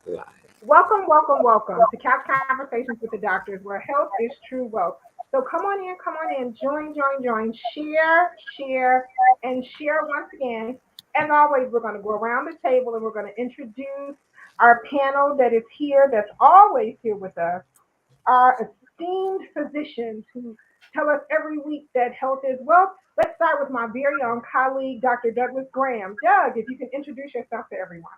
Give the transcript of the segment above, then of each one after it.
Live. Welcome, welcome, welcome to Couch Conversations with the Doctors, where health is true wealth. So come on in, join, share, and share once again. As always, we're going to go around the table and we're going to introduce our panel that is here, that's always here with us, our esteemed physicians who tell us every week that health is wealth. Let's start with my very own colleague, Dr. Douglas Graham. Doug, if you can introduce yourself to everyone.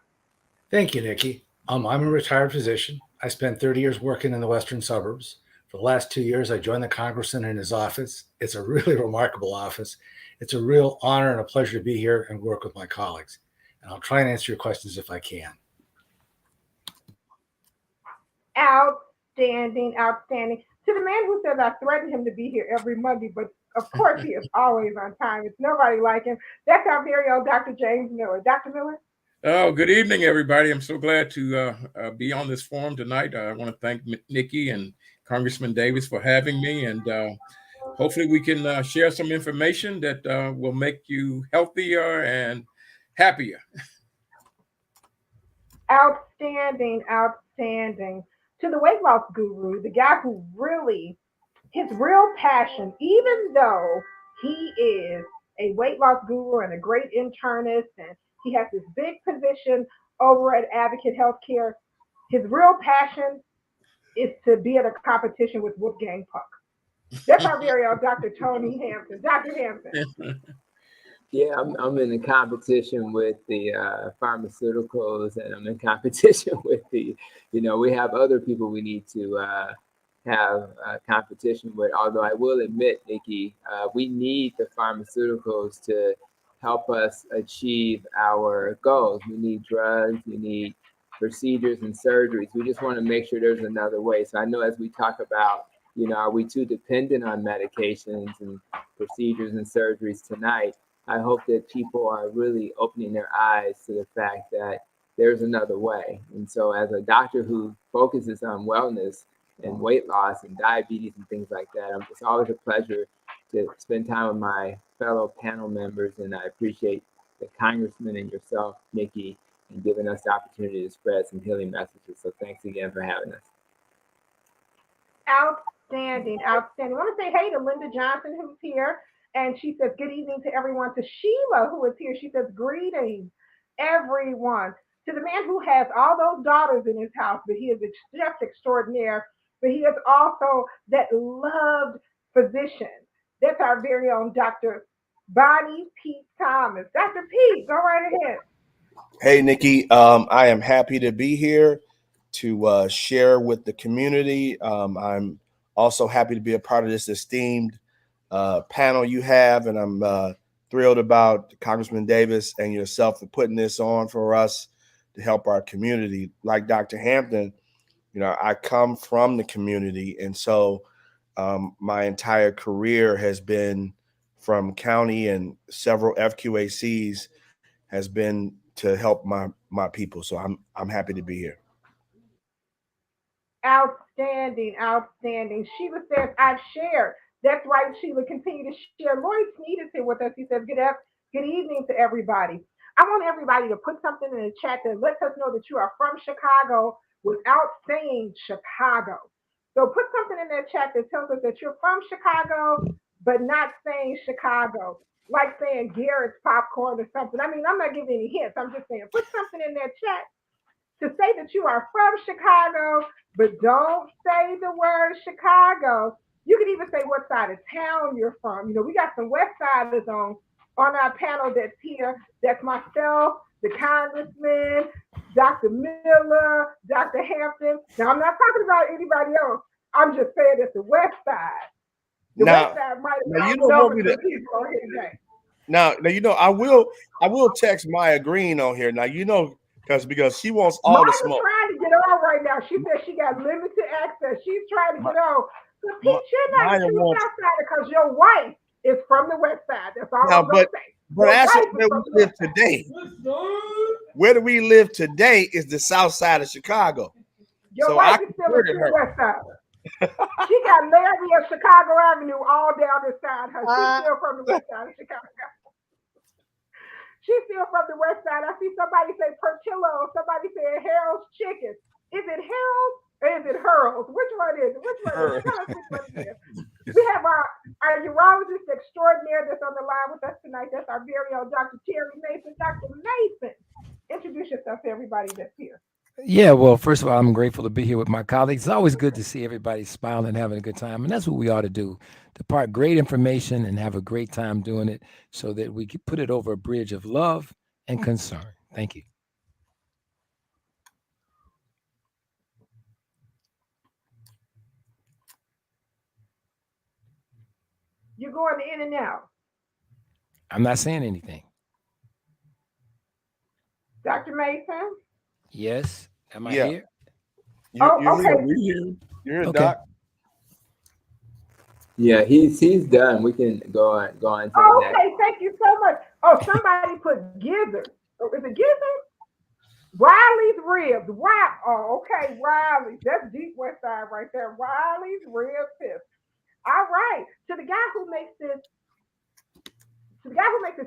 Thank you, Nikki. I'm a retired physician. I spent 30 years working in the western suburbs. For the last 2 years, I joined the congressman in his office. It's a really remarkable office. It's a real honor and a pleasure to be here and work with my colleagues. And I'll try and answer your questions if I can. Outstanding, outstanding. To the man who says I threaten him to be here every Monday, but of course he is always on time. It's nobody like him. That's our very own Dr. James Miller. Dr. Miller? Oh, good evening, everybody. I'm so glad to be on this forum tonight. I want to thank Nikki and Congressman Davis for having me, and hopefully we can share some information that will make you healthier and happier. Outstanding, outstanding. To the weight loss guru, the guy who really, his real passion, even though he is a weight loss guru and a great internist, and he has this big position over at Advocate Healthcare, his real passion is to be at a competition with Wolfgang Puck. That's our very own Dr. Tony Hampton. Dr. Hampton. Yeah, I'm in a competition with the pharmaceuticals, and I'm in competition with we have other people we need to have competition with. Although I will admit, Nikki, we need the pharmaceuticals to help us achieve our goals. We need drugs, we need procedures and surgeries. We just want to make sure there's another way. So I know as we talk about, are we too dependent on medications and procedures and surgeries tonight? I hope that people are really opening their eyes to the fact that there's another way. And so as a doctor who focuses on wellness and weight loss and diabetes and things like that, it's always a pleasure to spend time with my fellow panel members. And I appreciate the congressman and yourself, Nikki, and giving us the opportunity to spread some healing messages. So thanks again for having us. Outstanding, outstanding. I want to say hey to Linda Johnson, who's here. And she says, good evening to everyone. To Sheila, who is here, she says, greetings, everyone. To the man who has all those daughters in his house, but he is just extraordinaire. But he is also that loved physician. That's our very own Dr. Bonnie Pete Thomas. Dr. Pete, go right ahead. Hey, Nikki. I am happy to be here to share with the community. I'm also happy to be a part of this esteemed panel you have, and I'm thrilled about Congressman Davis and yourself for putting this on for us to help our community. Like Dr. Hampton, I come from the community, and so my entire career has been from county and several FQACs has been to help my people. So I'm happy to be here. Outstanding, outstanding. Sheila says, I've shared. That's right, Sheila. Continue to share. Lloyd Sneed is here with us. He says, good evening to everybody. I want everybody to put something in the chat that lets us know that you are from Chicago without saying Chicago. So put something in that chat that tells us that you're from Chicago, but not saying Chicago, like saying Garrett's popcorn or something. I mean, I'm not giving any hints. I'm just saying, put something in that chat to say that you are from Chicago, but don't say the word Chicago. You can even say what side of town you're from. We got some West Siders on our panel that's here. That's myself, the congressman, Dr. Miller, Dr. Hampton. Now, I'm not talking about anybody else. I'm just saying it's the West Side. The West Side might have known some people on here today. Now, I will text Maya Green on here. Now, because she wants all Maya's the smoke. Trying to get on right now. She says she got limited access. She's trying to get on. But Pete, you're not a true South Sider because your wife is from the West Side. That's all I'm going to say. But as where we live today, where do we live today is the South Side of Chicago. Your wife is still a true West Sider. She got Larry of Chicago Avenue all down beside her. She's still from the West Side of Chicago. She's still from the West Side. I see somebody say Portillo. Somebody said Harold Harold's chickens. Is it Harold or is it Hurls? Which one is it? Which one is it? Tell us which one it is. We have our urologist extraordinaire that's on the line with us tonight. That's our very own Dr. Terry Mason. Dr. Mason, introduce yourself to everybody that's here. Yeah, well, first of all, I'm grateful to be here with my colleagues. It's always good to see everybody smiling and having a good time. And that's what we ought to do, to part great information and have a great time doing it so that we can put it over a bridge of love and concern. Thank you. You're going in and out. I'm not saying anything. Dr. Mason? Yes. Am I Yeah. here? You're okay. here. We hear. You're here, Okay. Doc. Yeah, he's done. We can go on to the next. Okay, thank you so much. Oh, somebody put gizzard. Oh, is it gizzard? Wiley's ribs. Wow. Oh, okay, Wiley's. That's deep West Side right there. Wiley's ribs. All right. To the guy who makes this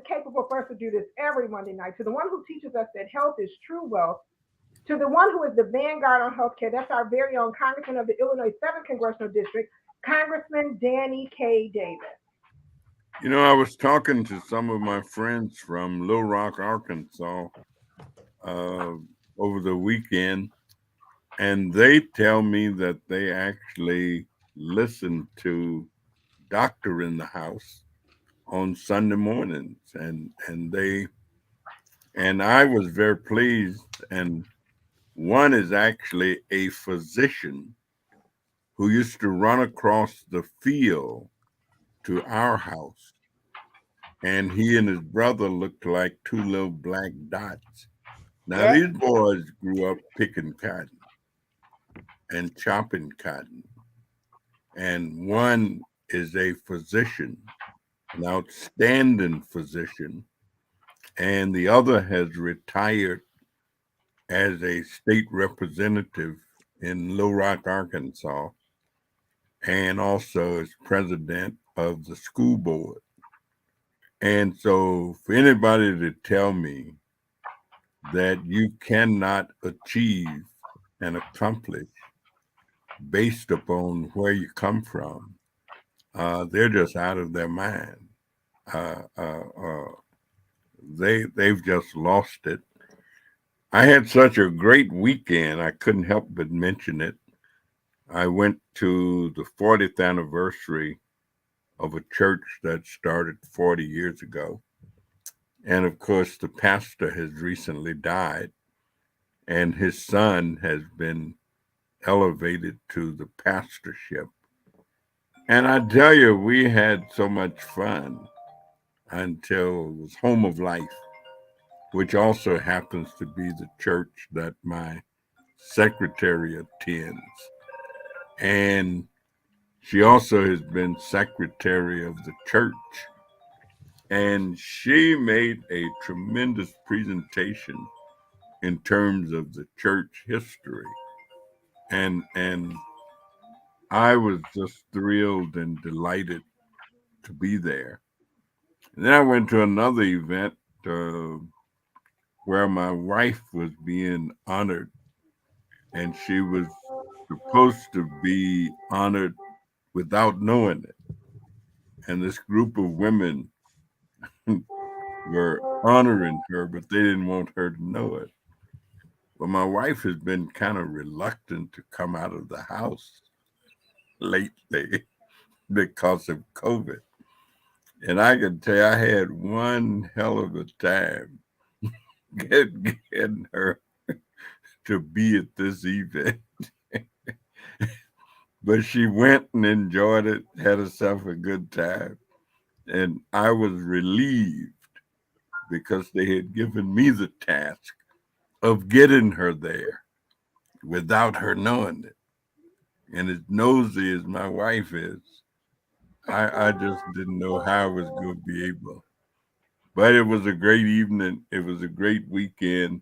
capable for us to do this every Monday night, to the one who teaches us that health is true wealth, to the one who is the vanguard on healthcare, that's our very own Congressman of the Illinois 7th Congressional District, Congressman Danny K. Davis. You know, I was talking to some of my friends from Little Rock, Arkansas, over the weekend, and they tell me that they actually listen to Doctor in the House on Sunday mornings, and I was very pleased. And one is actually a physician who used to run across the field to our house, and he and his brother looked like two little black dots. Now, these boys grew up picking cotton and chopping cotton, and one is a physician, an outstanding physician, and the other has retired as a state representative in Little Rock, Arkansas, and also as president of the school board. And so for anybody to tell me that you cannot achieve and accomplish based upon where you come from, they're just out of their mind. They've just lost it. I had such a great weekend, I couldn't help but mention it. I went to the 40th anniversary of a church that started 40 years ago. And of course, the pastor has recently died, and his son has been elevated to the pastorship. And I tell you, we had so much fun until it was Home of Life, which also happens to be the church that my secretary attends. And she also has been secretary of the church. And she made a tremendous presentation in terms of the church history. And I was just thrilled and delighted to be there. And then I went to another event where my wife was being honored, and she was supposed to be honored without knowing it. And this group of women were honoring her, but they didn't want her to know it. Well, my wife has been kind of reluctant to come out of the house lately because of COVID. And I can tell you, I had one hell of a time getting her to be at this event. But she went and enjoyed it, had herself a good time. And I was relieved because they had given me the task of getting her there without her knowing it. And as nosy as my wife is, I just didn't know how I was going to be able. But it was a great evening. It was a great weekend.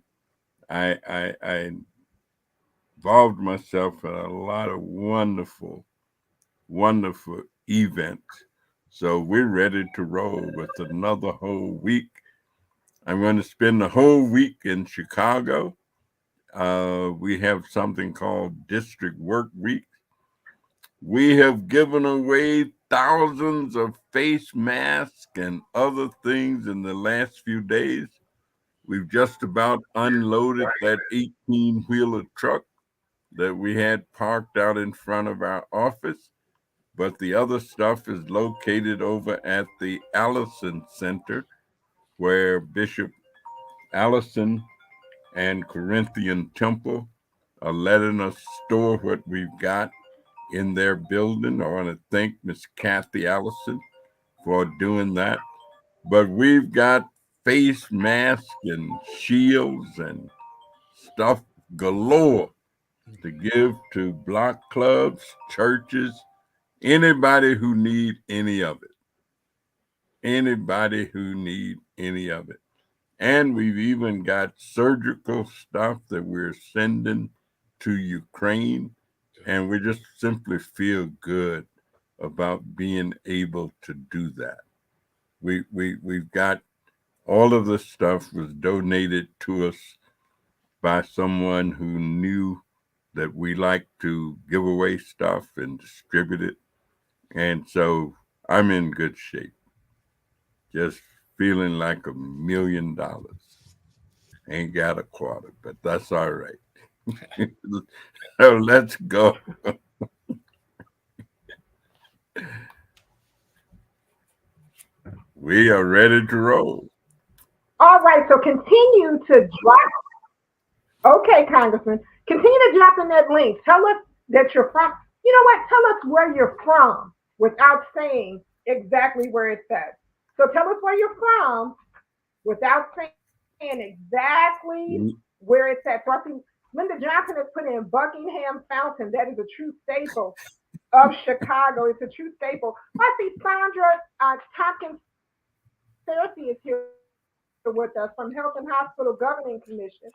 I involved myself in a lot of wonderful, wonderful events. So we're ready to roll with another whole week. I'm going to spend the whole week in Chicago, We have something called District Work Week. We have given away thousands of face masks and other things in the last few days. We've just about unloaded that 18-wheeler truck that we had parked out in front of our office, but the other stuff is located over at the Allison Center, where Bishop Allison and Corinthian Temple are letting us store what we've got in their building. I want to thank Miss Kathy Allison for doing that. But we've got face masks and shields and stuff galore to give to block clubs, churches, anybody who need any of it. Anybody who need any of it. And we've even got surgical stuff that we're sending to Ukraine. And we just simply feel good about being able to do that. We've got all of this stuff was donated to us by someone who knew that we like to give away stuff and distribute it. And so I'm in good shape. Just feeling like $1 million. Ain't got a quarter, but that's all right. So let's go. We are ready to roll. All right, so continue to drop. Okay, Congressman, continue to drop in that link. Tell us that you're from. You know what? Tell us where you're from without saying exactly where it's at. So tell us where you're from without saying exactly where it's at. So I see Linda Johnson has put in Buckingham Fountain. That is a true staple of Chicago. It's a true staple. I see Sandra Tompkins Cersei is here with us from Health and Hospital Governing Commission.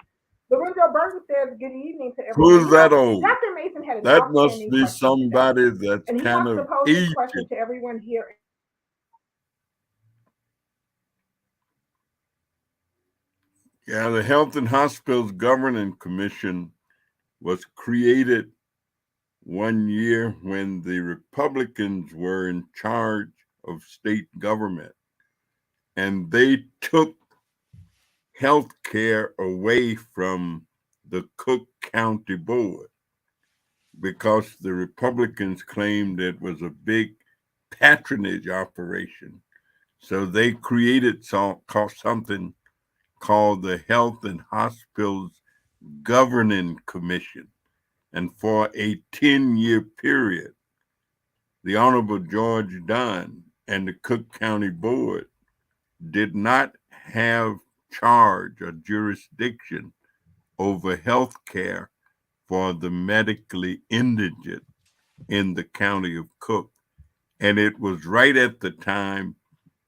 Lorenzo Burton says, good evening to everyone. Who's that old? Dr. Mason had an That must outstanding be question somebody today, that's and he kind wants to of pose this aged. question to everyone here. Yeah, the Health and Hospitals Governing Commission was created one year when the Republicans were in charge of state government, and they took health care away from the Cook County Board because the Republicans claimed it was a big patronage operation. So they created something called the Health and Hospitals Governing Commission. And for a 10-year period, the Honorable George Dunn and the Cook County Board did not have charge or jurisdiction over health care for the medically indigent in the county of Cook. And it was right at the time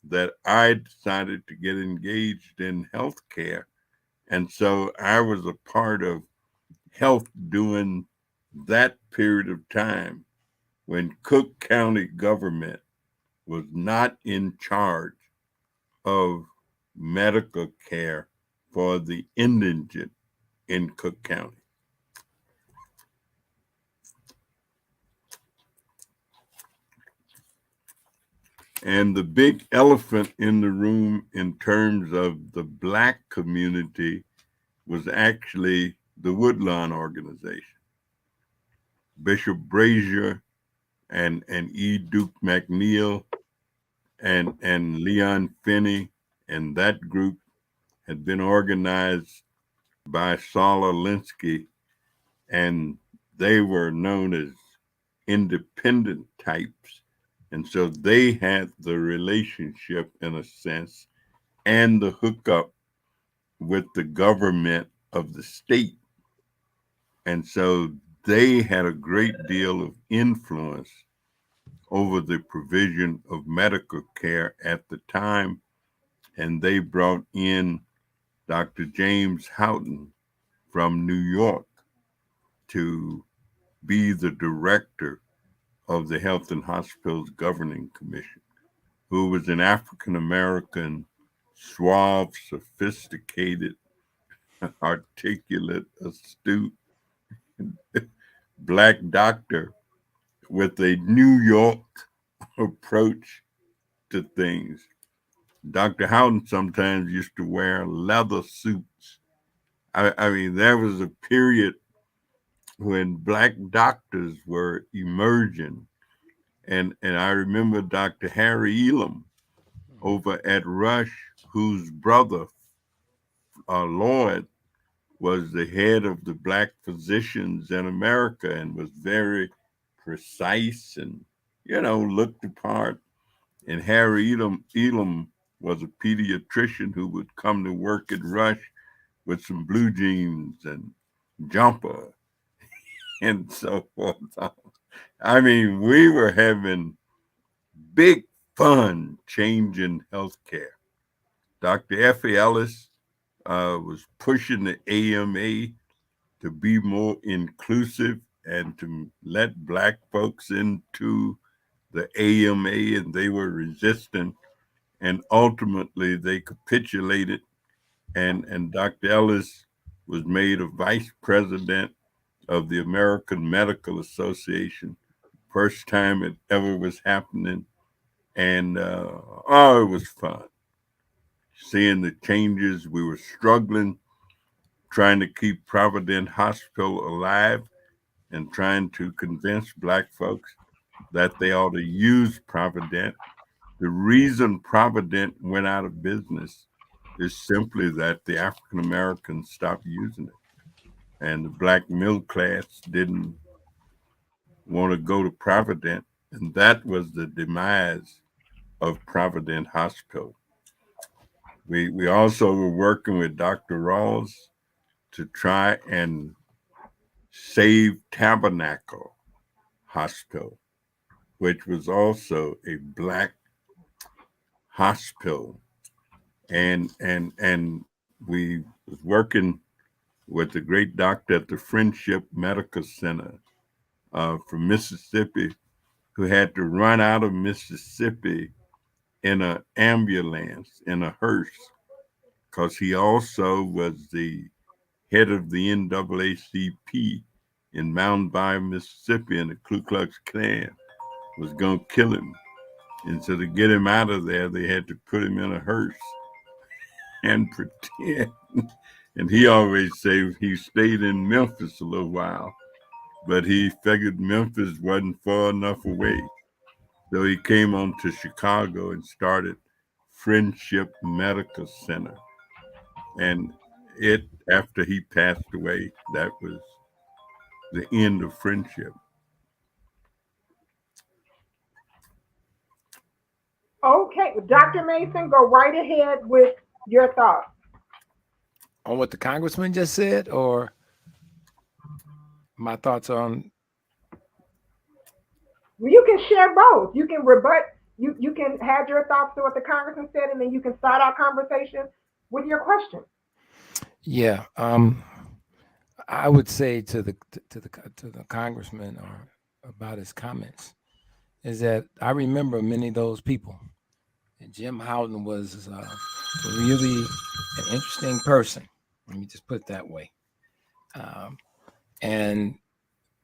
that I decided to get engaged in health care. And so I was a part of health during that period of time when Cook County government was not in charge of medical care for the indigent in Cook County. And the big elephant in the room in terms of the Black community was actually the Woodlawn organization. Bishop Brazier and E. Duke McNeil and Leon Finney and that group had been organized by Saul Alinsky, and they were known as independent types. And so they had the relationship, in a sense, and the hookup with the government of the state. And so they had a great deal of influence over the provision of medical care at the time. And they brought in Dr. James Houghton from New York to be the director of the Health and Hospitals Governing Commission, who was an African American, suave, sophisticated articulate, astute Black doctor with a New York approach to things. Dr. Houghton sometimes used to wear leather suits. I mean, there was a period when Black doctors were emerging. And I remember Dr. Harry Elam over at Rush, whose brother, Lloyd, was the head of the Black physicians in America and was very precise and, looked the part. And Harry Elam was a pediatrician who would come to work at Rush with some blue jeans and jumper and so forth. I mean, we were having big fun changing healthcare. Dr. Effie Ellis was pushing the AMA to be more inclusive and to let Black folks into the AMA, and they were resistant. And ultimately, they capitulated, and Dr. Ellis was made a vice president of the American Medical Association. First time it ever was happening. And it was fun. Seeing the changes, we were struggling, trying to keep Providence Hospital alive and trying to convince Black folks that they ought to use Providence. The reason Providence went out of business is simply that the African Americans stopped using it. And the Black middle class didn't want to go to Providence. And that was the demise of Providence Hospital. We also were working with Dr. Rawls to try and save Tabernacle Hospital, which was also a Black hospital. And we was working with the great doctor at the Friendship Medical Center from Mississippi, who had to run out of Mississippi in an ambulance, in a hearse, because he also was the head of the NAACP in Mountain View, Mississippi, and the Ku Klux Klan was going to kill him. And so to get him out of there, they had to put him in a hearse and pretend. And he always said he stayed in Memphis a little while, but he figured Memphis wasn't far enough away. So he came on to Chicago and started Friendship Medical Center. And after he passed away, that was the end of friendship. Okay, Dr. Mason, go right ahead with your thoughts. On what the congressman just said, or my thoughts on? Well, you can share both. You can rebut. You can have your thoughts to what the congressman said, and then you can start our conversation with your question. Yeah, I would say to the congressman or about his comments is that I remember many of those people. And Jim Houghton was really an interesting person. Let me just put it that way.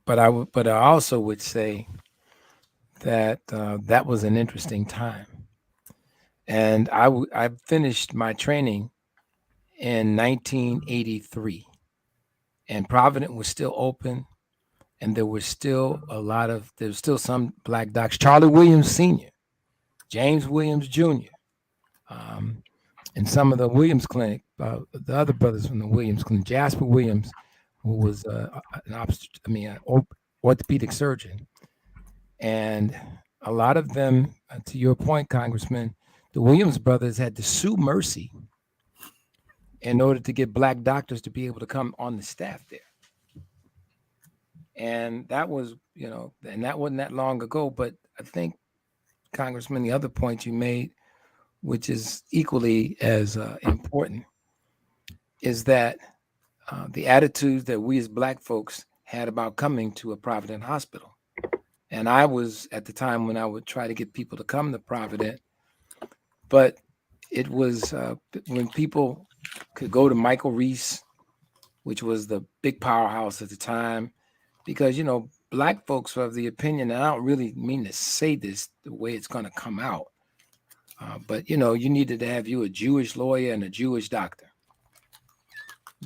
But I also would say that that was an interesting time. And I finished my training in 1983, and Providence was still open, and there was still some Black docs. Charlie Williams Sr., James Williams Jr., and some of the Williams Clinic, the other brothers from the Williams Clinic, Jasper Williams, who was an orthopedic surgeon. And a lot of them, to your point, Congressman, the Williams brothers had to sue Mercy in order to get Black doctors to be able to come on the staff there. And that was, and that wasn't that long ago. But I think, Congressman, the other point you made, which is equally as important, is that the attitudes that we as Black folks had about coming to a Providence hospital. And I was at the time when I would try to get people to come to Providence, but it was when people could go to Michael Reese which was the big powerhouse at the time, because, you know, Black folks were of the opinion, and I don't really mean to say this the way it's going to come out, but, you know, you needed to have you a Jewish lawyer and a Jewish doctor.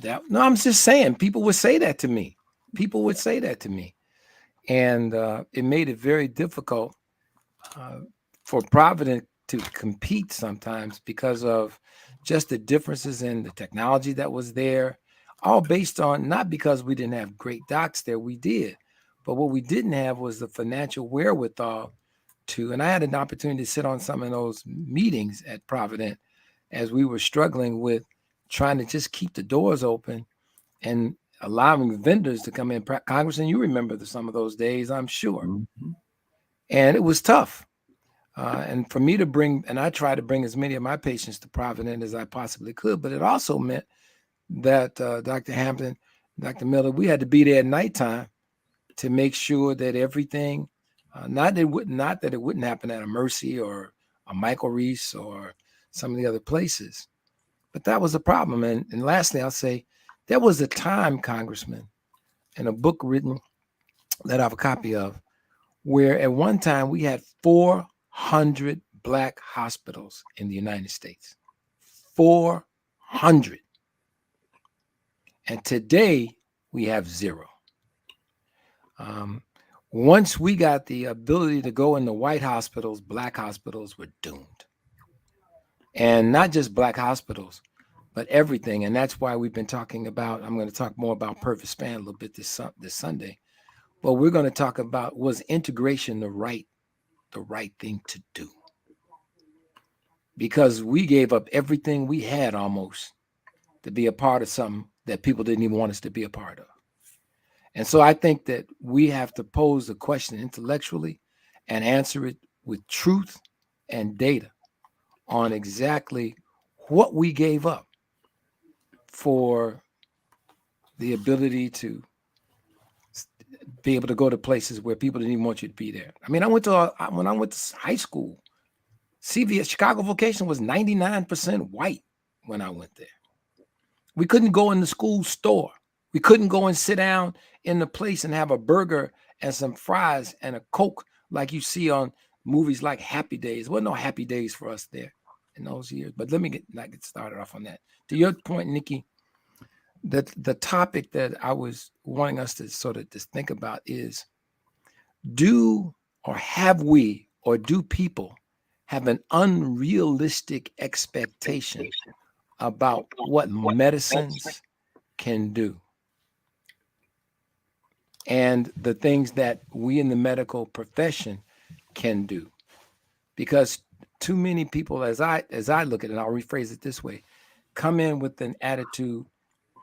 No, I'm just saying, people would say that to me. People would say that to me. And it made it very difficult for Providence to compete sometimes because of just the differences in the technology that was there, all based on, not because we didn't have great docs there, we did, but what we didn't have was the financial wherewithal to, and I had an opportunity to sit on some of those meetings at Providence as we were struggling with trying to just keep the doors open and allowing vendors to come in. Congressman, you remember some of those days, I'm sure. Mm-hmm. And it was tough. And for me to bring, and I tried to bring as many of my patients to Providence as I possibly could, but it also meant that Dr. Hampton, Dr. Miller, we had to be there at nighttime to make sure that everything, not that it wouldn't happen at a Mercy or a Michael Reese or some of the other places, but that was a problem. And lastly, I'll say there was a time, Congressman, in a book written that I have a copy of, where at one time we had 400 Black hospitals in the United States. 400. And today we have 0. Once we got the ability to go into white hospitals, Black hospitals were doomed. And not just Black hospitals, but everything. And that's why we've been talking about, I'm going to talk more about perfect span a little bit this Sunday. But we're going to talk about, was integration the right thing to do? Because we gave up everything we had almost to be a part of something that people didn't even want us to be a part of. And so I think that we have to pose the question intellectually and answer it with truth and data on exactly what we gave up for the ability to be able to go to places where people didn't even want you to be there. I mean, when I went to high school, CVS, Chicago Vocation, was 99% white when I went there. We couldn't go in the school store. We couldn't go and sit down in the place and have a burger and some fries and a Coke like you see on movies like Happy Days. There wasn't no Happy Days for us there in those years. But let me not get started off on that. To your point, Nikki, the topic that I was wanting us to sort of just think about is, do people have an unrealistic expectation about what medicines can do and the things that we in the medical profession can do? Because too many people, as I look at it, I'll rephrase it this way, come in with an attitude,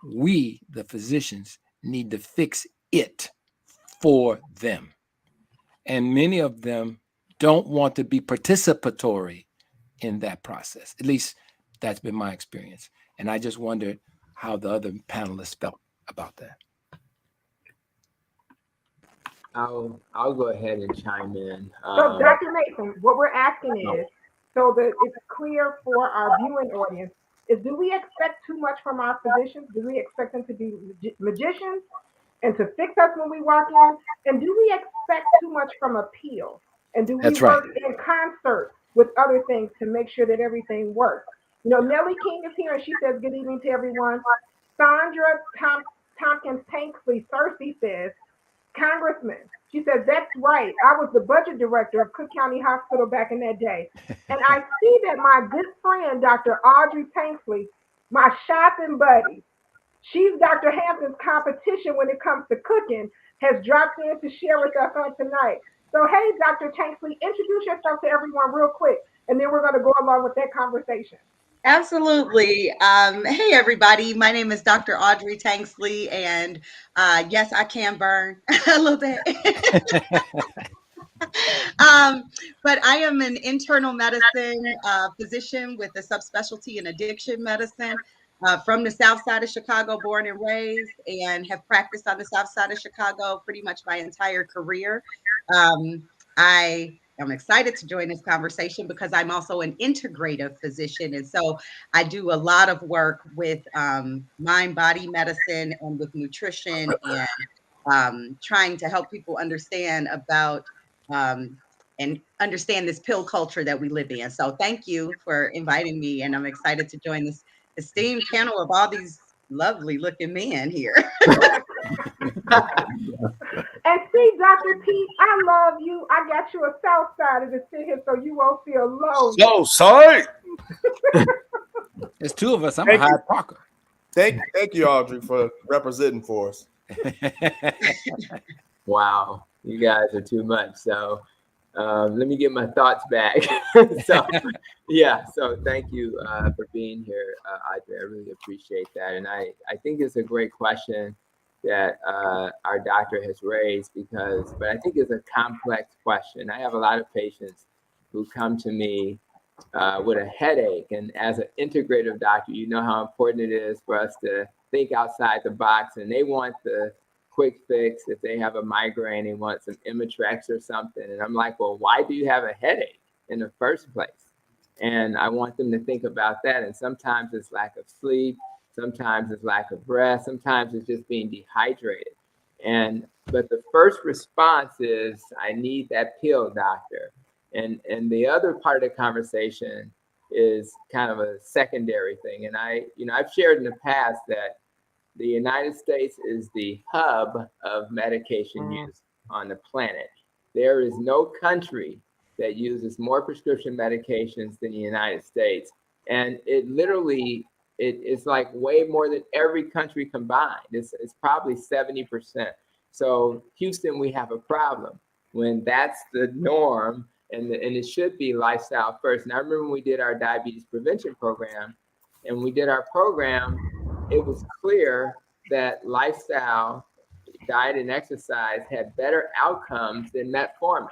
we, the physicians, need to fix it for them. And many of them don't want to be participatory in that process. At least that's been my experience. And I just wondered how the other panelists felt about that. I'll go ahead and chime in. So, Dr. Mason, what we're asking is, so that it's clear for our viewing audience, is, do we expect too much from our physicians? Do we expect them to be magicians and to fix us when we walk in? And do we expect too much from appeal? And do we That's right. work in concert with other things to make sure that everything works? You know, Nellie King is here and she says, good evening to everyone. Sandra Tompkins Tanksley Cersei says, Congressman, she says, that's right. I was the budget director of Cook County Hospital back in that day. And I see that my good friend, Dr. Audrey Tanksley, my shopping buddy, she's Dr. Hampton's competition when it comes to cooking, has dropped in to share with us on tonight. So, hey, Dr. Tanksley, introduce yourself to everyone real quick, and then we're going to go along with that conversation. Absolutely. Hey, everybody. My name is Dr. Audrey Tanksley, and yes, I can burn a little bit. But I am an internal medicine physician with a subspecialty in addiction medicine from the South Side of Chicago, born and raised, and have practiced on the South Side of Chicago pretty much my entire career. I I'm excited to join this conversation because I'm also an integrative physician. And so I do a lot of work with mind body medicine and with nutrition and trying to help people understand about and understand this pill culture that we live in. So thank you for inviting me. And I'm excited to join this esteemed panel of all these lovely looking men here. And see, Dr. Pete, I love you. I got you a south side to sit here so you won't feel alone. So sorry. There's two of us. I'm Thank a Hyde Parker. Thank you, Audrey, for representing for us. Wow, you guys are too much. So let me get my thoughts back. So yeah, so thank you for being here, Audrey. I really appreciate that. And I think it's a great question that our doctor has raised but I think it's a complex question. I have a lot of patients who come to me with a headache. And as an integrative doctor, you know how important it is for us to think outside the box, and they want the quick fix. If they have a migraine, they want some Imitrex or something. And I'm like, well, why do you have a headache in the first place? And I want them to think about that. And sometimes it's lack of sleep. Sometimes it's lack of rest. Sometimes it's just being dehydrated. But the first response is, I need that pill, doctor. And the other part of the conversation is kind of a secondary thing. And I've shared in the past that the United States is the hub of medication use on the planet. There is no country that uses more prescription medications than the United States. And it literally, it's like way more than every country combined. It's probably 70%. So Houston, we have a problem when that's the norm, and it should be lifestyle first. And I remember when we did our diabetes prevention program, and we did our program, it was clear that lifestyle, diet and exercise had better outcomes than metformin.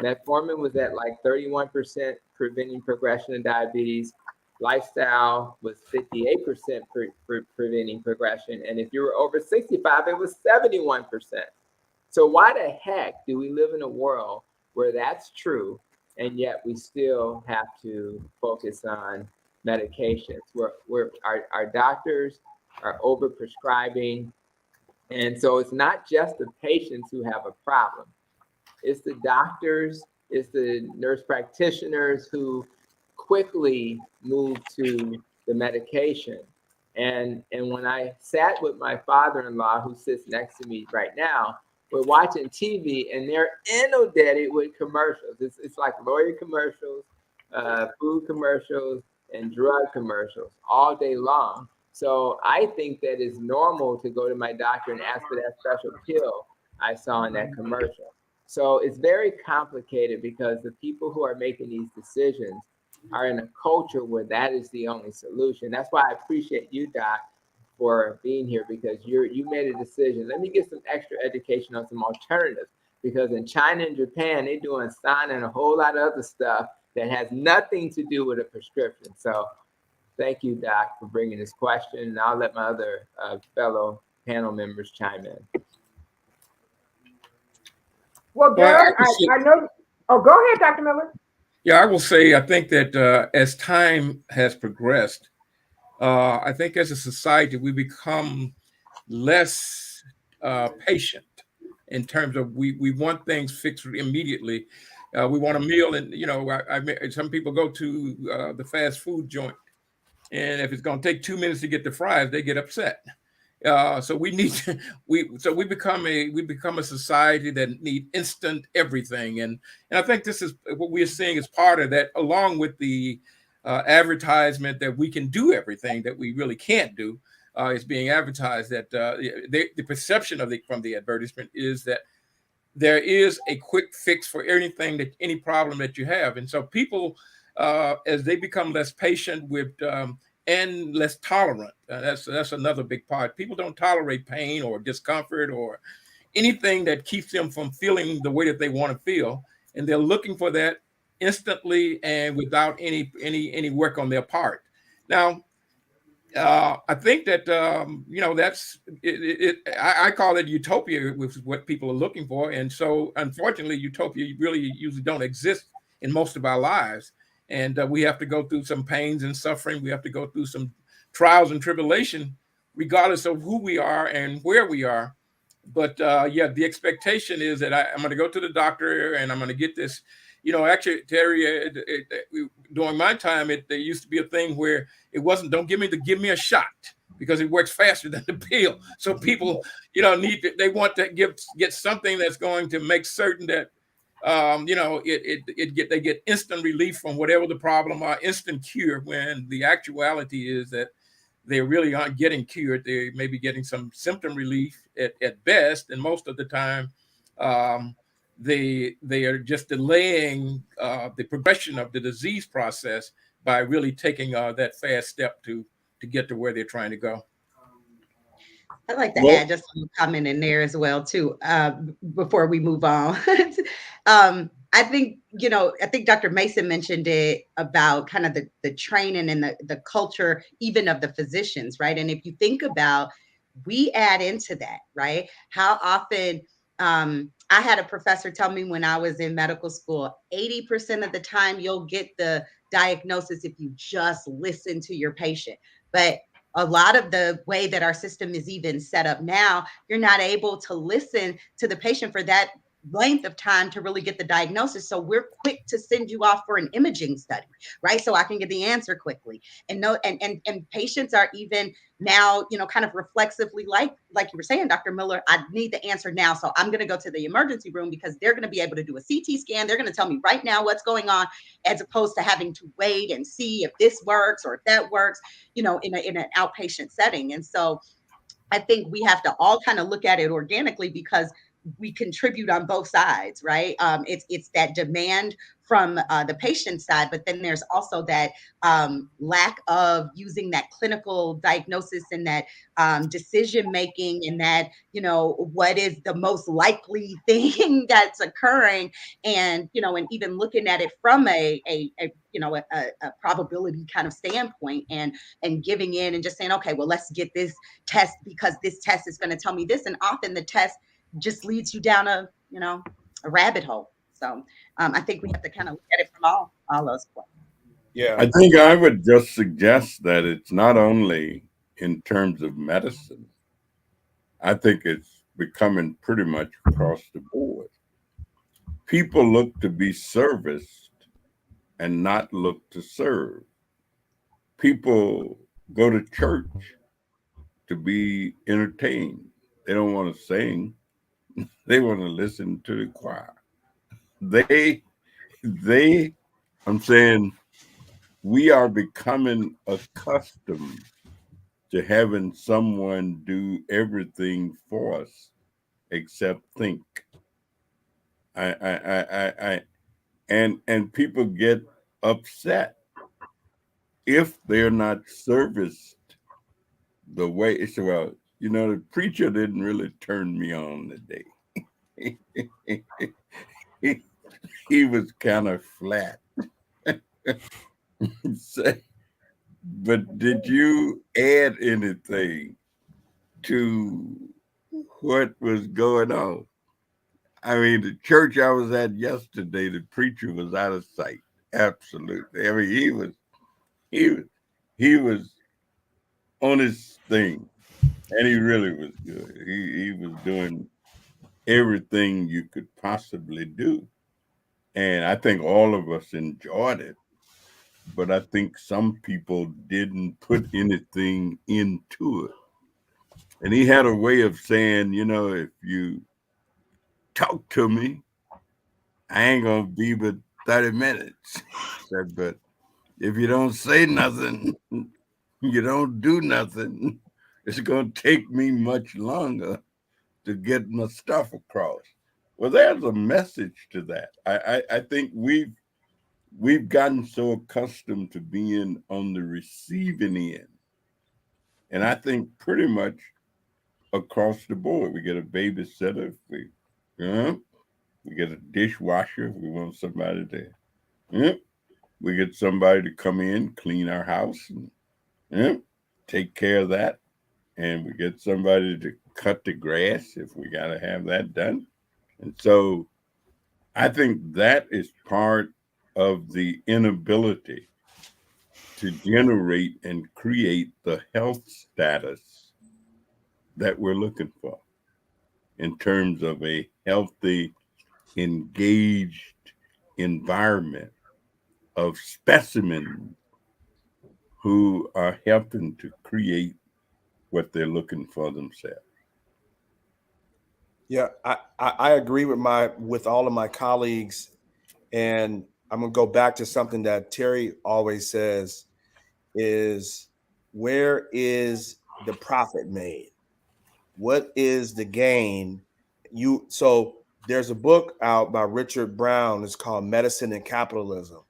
Metformin was at like 31% preventing progression of diabetes. Lifestyle was 58% preventing progression. And if you were over 65, it was 71%. So why the heck do we live in a world where that's true, and yet we still have to focus on medications? Where our doctors are over prescribing. And so it's not just the patients who have a problem. It's the doctors, it's the nurse practitioners who quickly move to the medication. And when I sat with my father-in-law, who sits next to me right now, we're watching TV and they're inundated with commercials. It's like lawyer commercials, food commercials, and drug commercials all day long. So I think that it's normal to go to my doctor and ask for that special pill I saw in that commercial. So it's very complicated because the people who are making these decisions are in a culture where that is the only solution. That's why I appreciate you, Doc, for being here, because you made a decision. Let me get some extra education on some alternatives, because in China and Japan, they're doing sauna and a whole lot of other stuff that has nothing to do with a prescription. So thank you, Doc, for bringing this question. And I'll let my other fellow panel members chime in. Well, Derek, I know. Oh, go ahead, Dr. Miller. Yeah, I will say, I think that as time has progressed, I think as a society, we become less patient in terms of we want things fixed immediately. We want a meal, and some people go to the fast food joint, and if it's going to take 2 minutes to get the fries, they get upset. So we need to, we become a society that need instant everything, and I think this is what we're seeing as part of that, along with the advertisement that we can do everything that we really can't do. Is being advertised that the perception from the advertisement is that there is a quick fix for any problem that you have, and so people, as they become less patient with and less tolerant. That's another big part. People don't tolerate pain or discomfort or anything that keeps them from feeling the way that they want to feel, and they're looking for that instantly and without any work on their part. Now, I think that that's it. I call it utopia, which is what people are looking for, and so unfortunately, utopia really usually don't exist in most of our lives, and we have to go through some pains and suffering. We have to go through some trials and tribulation, regardless of who we are and where we are. But yeah, the expectation is that I'm going to go to the doctor and I'm going to get this. Actually, Terry, during my time, there used to be a thing where it wasn't don't give me a shot because it works faster than the pill. So people, they want to get something that's going to make certain that they get instant relief from whatever the problem are, instant cure, when the actuality is that they really aren't getting cured. They may be getting some symptom relief at best, and most of the time, they are just delaying the progression of the disease process by really taking that fast step to get to where they're trying to go. I'd like to Well, add just a comment in there as well too, before we move on. I think, I think Dr. Mason mentioned it about kind of the training and the culture, even of the physicians, right? And if you think about, we add into that, right? How often, I had a professor tell me when I was in medical school, 80% of the time you'll get the diagnosis if you just listen to your patient. But a lot of the way that our system is even set up now, you're not able to listen to the patient for that length of time to really get the diagnosis. So we're quick to send you off for an imaging study, right? So I can get the answer quickly. And no, and patients are even now, kind of reflexively, like you were saying, Dr. Miller, I need the answer now. So I'm going to go to the emergency room because they're going to be able to do a CT scan. They're going to tell me right now what's going on, as opposed to having to wait and see if this works or if that works, in an outpatient setting. And so I think we have to all kind of look at it organically, because we contribute on both sides, right? It's that demand from the patient side, but then there's also that lack of using that clinical diagnosis and that decision making, and that what is the most likely thing that's occurring, and and even looking at it from a probability kind of standpoint, and giving in and just saying, okay, well, let's get this test because this test is going to tell me this, and often the test just leads you down a rabbit hole. So I think we have to kind of look at it from all those points. yeah. I think I would just suggest that it's not only in terms of medicine. I think it's becoming pretty much across the board. People look to be serviced and not look to serve. People go to church to be entertained. They don't want to sing. They want to listen to the choir. They, I'm saying, we are becoming accustomed to having someone do everything for us except think. And people get upset if they're not serviced the way it's, well, the preacher didn't really turn me on today. he was kind of flat. But did you add anything to what was going on? I mean, the church I was at yesterday, the preacher was out of sight. Absolutely. I mean, he was on his thing, and he really was good. He was doing everything you could possibly do. And I think all of us enjoyed it. But I think some people didn't put anything into it. And he had a way of saying, if you talk to me, I ain't gonna be but 30 minutes. Said, but if you don't say nothing, you don't do nothing, it's gonna take me much longer to get my stuff across. Well, there's a message to that. I think we've gotten so accustomed to being on the receiving end. And I think pretty much across the board, we get a babysitter, we get a dishwasher, we want somebody there. We get somebody to come in, clean our house. And, take care of that, and we get somebody to cut the grass if we got to have that done. And so I think that is part of the inability to generate and create the health status that we're looking for in terms of a healthy, engaged environment of specimens who are helping to create what they're looking for themselves. Yeah, I agree with all of my colleagues, and I'm gonna go back to something that Terry always says is, where is the profit made? What is the gain? So there's a book out by Richard Brown. It's called Medicine and Capitalism,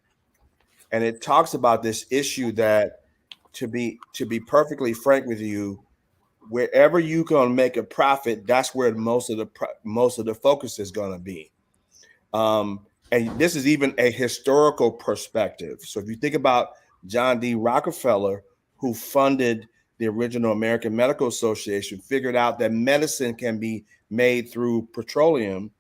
and it talks about this issue that, to be perfectly frank with you, wherever you can make a profit, that's where most of the focus is going to be. And this is even a historical perspective. So if you think about John D. Rockefeller, who funded the original American Medical Association, figured out that medicine can be made through petroleum,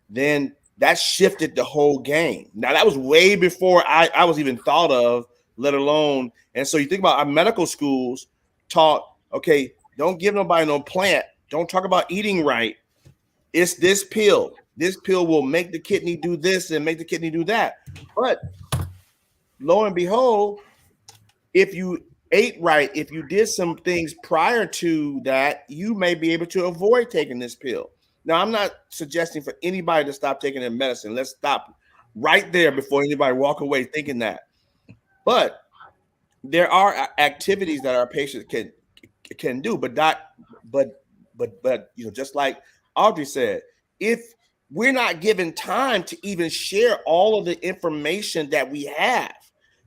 then that shifted the whole game. Now, that was way before I was even thought of, let alone. And so you think about our medical schools taught, okay, don't give nobody no plant. Don't talk about eating right. It's this pill. This pill will make the kidney do this and make the kidney do that. But lo and behold, if you ate right, if you did some things prior to that, you may be able to avoid taking this pill. Now, I'm not suggesting for anybody to stop taking their medicine. Let's stop right there before anybody walk away thinking that. But there are activities that our patients can do, but just like Audrey said, if we're not given time to even share all of the information that we have,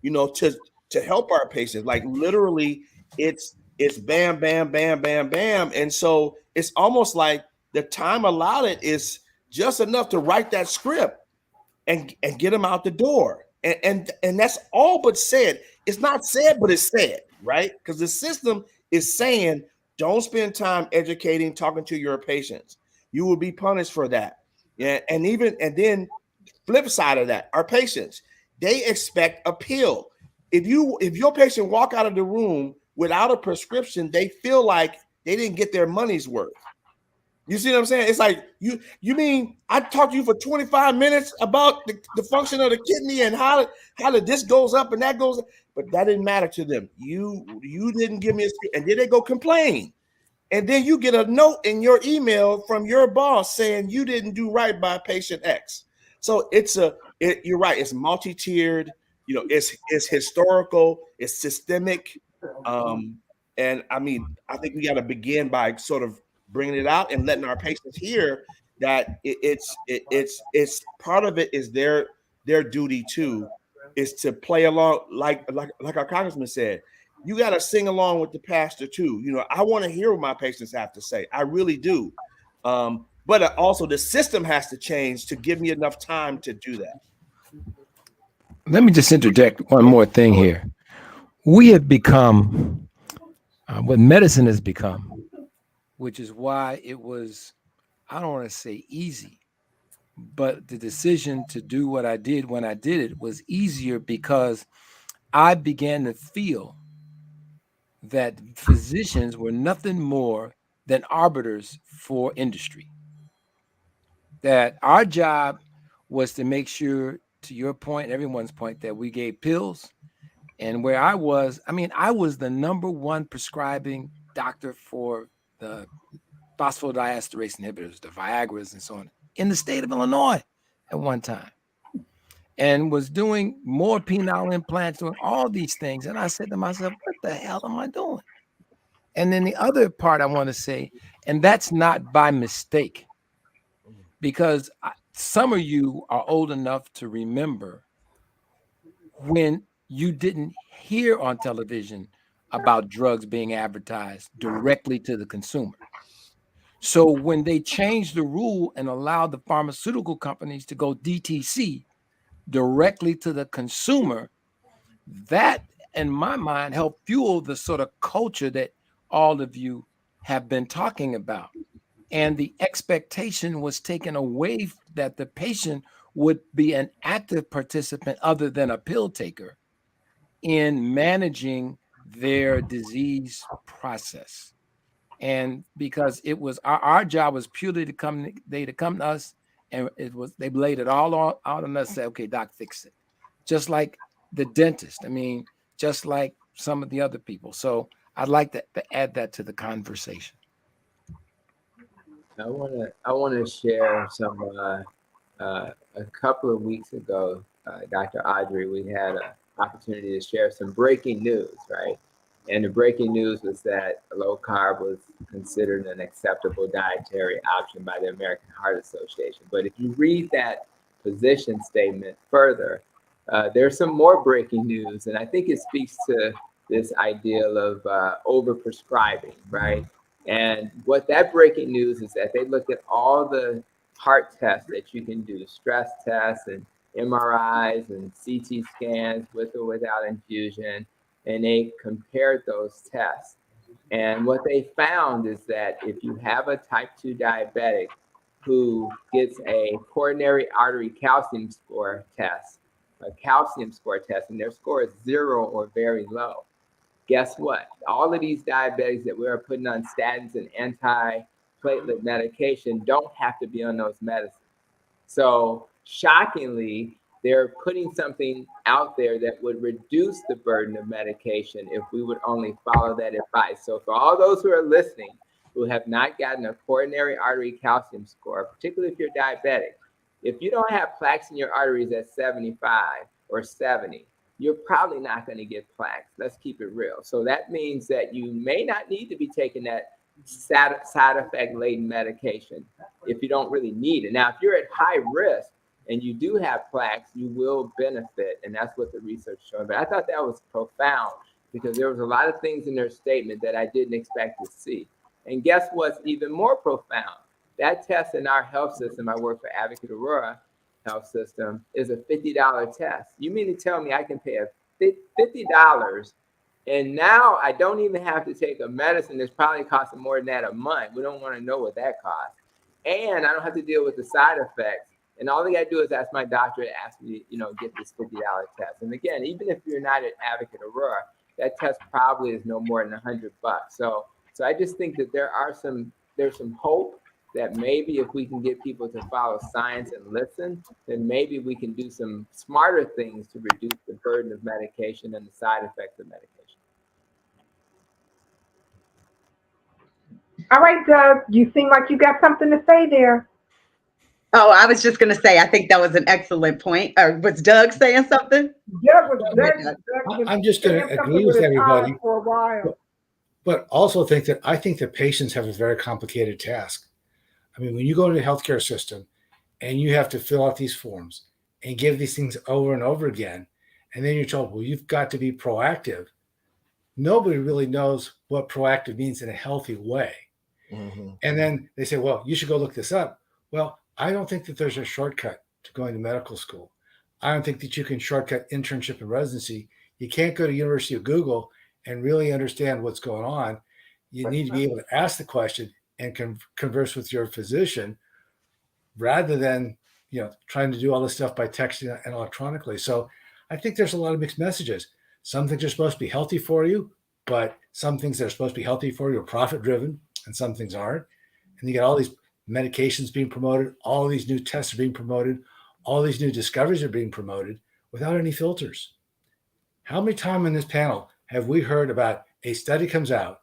to help our patients, like literally it's bam, bam, bam, bam, bam. And so it's almost like the time allotted is just enough to write that script and get them out the door. And that's all but said. It's not said, but it's said, right? Because the system is saying, don't spend time educating, talking to your patients. You will be punished for that. Yeah, and then flip side of that, our patients, they expect a pill. If your patient walk out of the room without a prescription, they feel like they didn't get their money's worth. You see what I'm saying? It's like, you mean I talked to you for 25 minutes about the function of the kidney and how this goes up and that goes up, but that didn't matter to them. You didn't give me and then they go complain. And then you get a note in your email from your boss saying you didn't do right by patient X. So you're right. It's multi-tiered, it's historical, it's systemic. And I mean, I think we got to begin by sort of bringing it out and letting our patients hear that it's part of it is their duty too, is to play along, like our congressman said. You got to sing along with the pastor too. I want to hear what my patients have to say. I really do. But also the system has to change to give me enough time to do that. Let me just interject one more thing here. We have become what medicine has become, which is why it was, I don't want to say easy, but the decision to do what I did when I did it was easier because I began to feel that physicians were nothing more than arbiters for industry. That our job was to make sure, to your point, everyone's point, that we gave pills. And where I was the number one prescribing doctor for the phosphodiesterase inhibitors, the Viagras and so on, in the state of Illinois at one time, and was doing more penile implants, doing all these things. And I said to myself, what the hell am I doing? And then the other part I want to say, and that's not by mistake, because some of you are old enough to remember when you didn't hear on television about drugs being advertised directly to the consumer. So when they changed the rule and allowed the pharmaceutical companies to go DTC, directly to the consumer, that in my mind, help fuel the sort of culture that all of you have been talking about. And the expectation was taken away that the patient would be an active participant other than a pill taker in managing their disease process. And because it was our job was purely to come to us, and it was they laid it all out on us, say, okay, doc, fix it. Just like the dentist. I mean, just like some of the other people. So I'd like to add that to the conversation. I wanna share some. A couple of weeks ago, Dr. Audrey, we had an opportunity to share some breaking news, right? And the breaking news was that low carb was considered an acceptable dietary option by the American Heart Association. But if you read that position statement further, there's some more breaking news, and I think it speaks to this ideal of over-prescribing, right? And what that breaking news is that they looked at all the heart tests that you can do, stress tests and MRIs and CT scans with or without infusion, and they compared those tests. And what they found is that if you have a type 2 diabetic who gets a coronary artery calcium score test, and their score is 0 or very low, guess what? All of these diabetics that we are putting on statins and anti-platelet medication don't have to be on those medicines. So shockingly, they're putting something out there that would reduce the burden of medication if we would only follow that advice. So for all those who are listening who have not gotten a coronary artery calcium score, particularly if you're diabetic, if you don't have plaques in your arteries at 75 or 70, you're probably not going to get plaques. Let's keep it real. So that means that you may not need to be taking that side effect laden medication if you don't really need it. Now, if you're at high risk and you do have plaques, you will benefit. And that's what the research showed. But I thought that was profound because there was a lot of things in their statement that I didn't expect to see. And guess what's even more profound? That test in our health system, I work for Advocate Aurora Health System, is a $50 test. You mean to tell me I can pay $50 and now I don't even have to take a medicine that's probably costing more than that a month. We don't want to know what that costs. And I don't have to deal with the side effects. And all I got to do is ask my doctor to ask me, get this $50 test. And again, even if you're not at Advocate Aurora, that test probably is no more than $100. So I just think that there's some hope that maybe if we can get people to follow science and listen, then maybe we can do some smarter things to reduce the burden of medication and the side effects of medication. All right, Doug, you seem like you got something to say there. Oh, I was just going to say, I think that was an excellent point. Or was Doug saying something? I'm just going to agree with everybody for a while. But also I think that patients have a very complicated task. I mean, when you go into the healthcare system and you have to fill out these forms and give these things over and over again, and then you're told, well, you've got to be proactive. Nobody really knows what proactive means in a healthy way. Mm-hmm. And then they say, well, you should go look this up. Well, I don't think that there's a shortcut to going to medical school. I don't think that you can shortcut internship and residency. You can't go to University of Google and really understand what's going on. You need to be able to ask the question and converse with your physician rather than, trying to do all this stuff by texting and electronically. So I think there's a lot of mixed messages. Some things are supposed to be healthy for you, but some things that are supposed to be healthy for you are profit driven and some things aren't. And you get all these medications being promoted, all these new tests are being promoted, all these new discoveries are being promoted without any filters. How many times in this panel have we heard about a study comes out,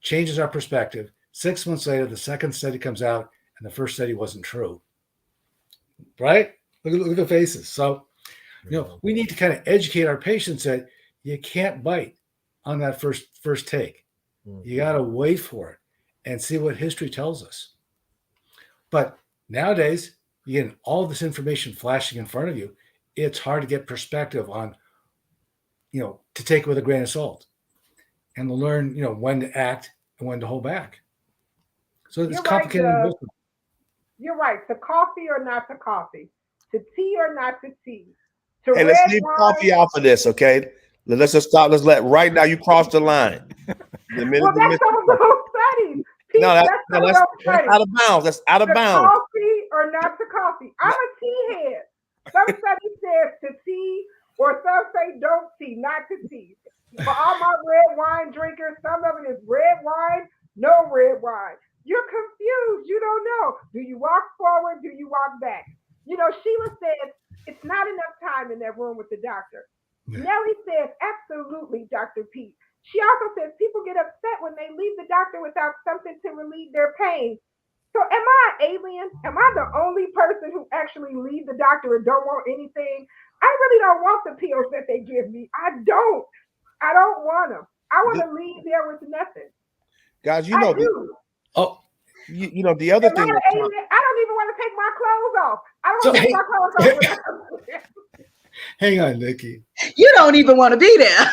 changes our perspective, 6 months later, the second study comes out and the first study wasn't true, right? Look at the faces. So, we need to kind of educate our patients that you can't bite on that first take. Mm-hmm. You got to wait for it and see what history tells us. But nowadays, you get all this information flashing in front of you. It's hard to get perspective on, to take it with a grain of salt and to learn, when to act and when to hold back. So it's complicated. Right, you're right. To coffee or not to coffee, to tea or not to tea. Hey, let's leave coffee out for this, okay? Let's just stop. Let's let right now you cross the line. The minute Well, the that's some of those studies. Pete, no, that's some of those that's studies. out of bounds. That's out of To bounds. coffee or not to coffee. I'm a tea head. Some studies says to tea, or some say don't tea, not to tea. For all my red wine drinkers, some of it is red wine, no red wine. You're confused. You don't know. Do you walk forward? Do you walk back? You know, Sheila says it's not enough time in that room with the doctor. Nellie says, absolutely, Dr. Pete. She also says people get upset when they leave the doctor without something to relieve their pain. So am I an alien? Am I the only person who actually leave the doctor and don't want anything? I really don't want the pills that they give me. I don't. I don't want them. I want to leave there with nothing. Guys, you I know, do. you know, the other Am I thing. an alien? I don't even want to take my clothes off. I don't want to take my clothes off without. Hang on, Nikki. You don't even want to be there.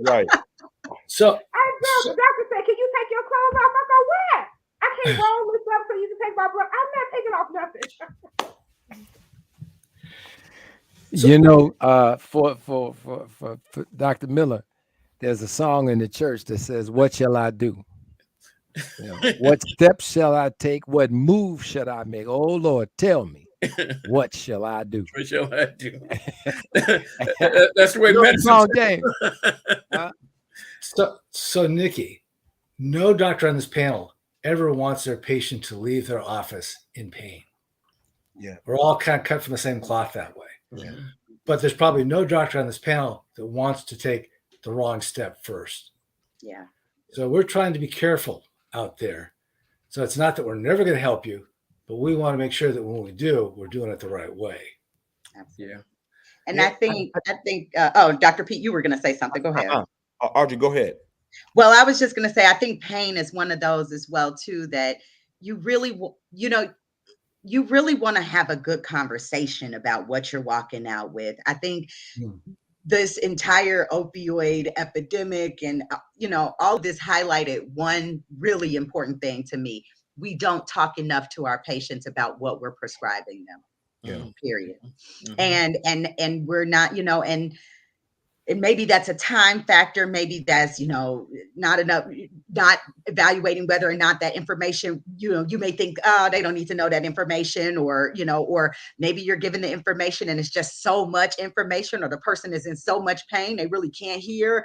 Right. So I do. The doctor said, "Can you take your clothes off?" I go, "Where? I can't roll this up so you can take my blood. I'm not taking off nothing." You know, for Dr. Miller, there's a song in the church that says, "What shall I do? You know, what steps shall I take? What move shall I make? Oh Lord, tell me, what shall I do?" What shall I do? That's the way You know the medicine. song, James? So Nikki, no doctor on this panel ever wants their patient to leave their office in pain. Yeah. We're all kind of cut from the same cloth that way. Yeah. But there's probably no doctor on this panel that wants to take the wrong step first. Yeah. So we're trying to be careful out there. So it's not that we're never going to help you, but we want to make sure that when we do, we're doing it the right way. Yeah. And I think, Dr. Pete, you were going to say something. Go ahead. Audrey, go ahead. Well, I was just going to say, I think pain is one of those as well, too, that you really, you really want to have a good conversation about what you're walking out with. I think this entire opioid epidemic and, all of this highlighted one really important thing to me. We don't talk enough to our patients about what we're prescribing them, period. And we're not, and maybe that's a time factor. Maybe that's, not enough, not evaluating whether or not that information, you may think, oh, they don't need to know that information, or maybe you're given the information and it's just so much information, or the person is in so much pain, they really can't hear,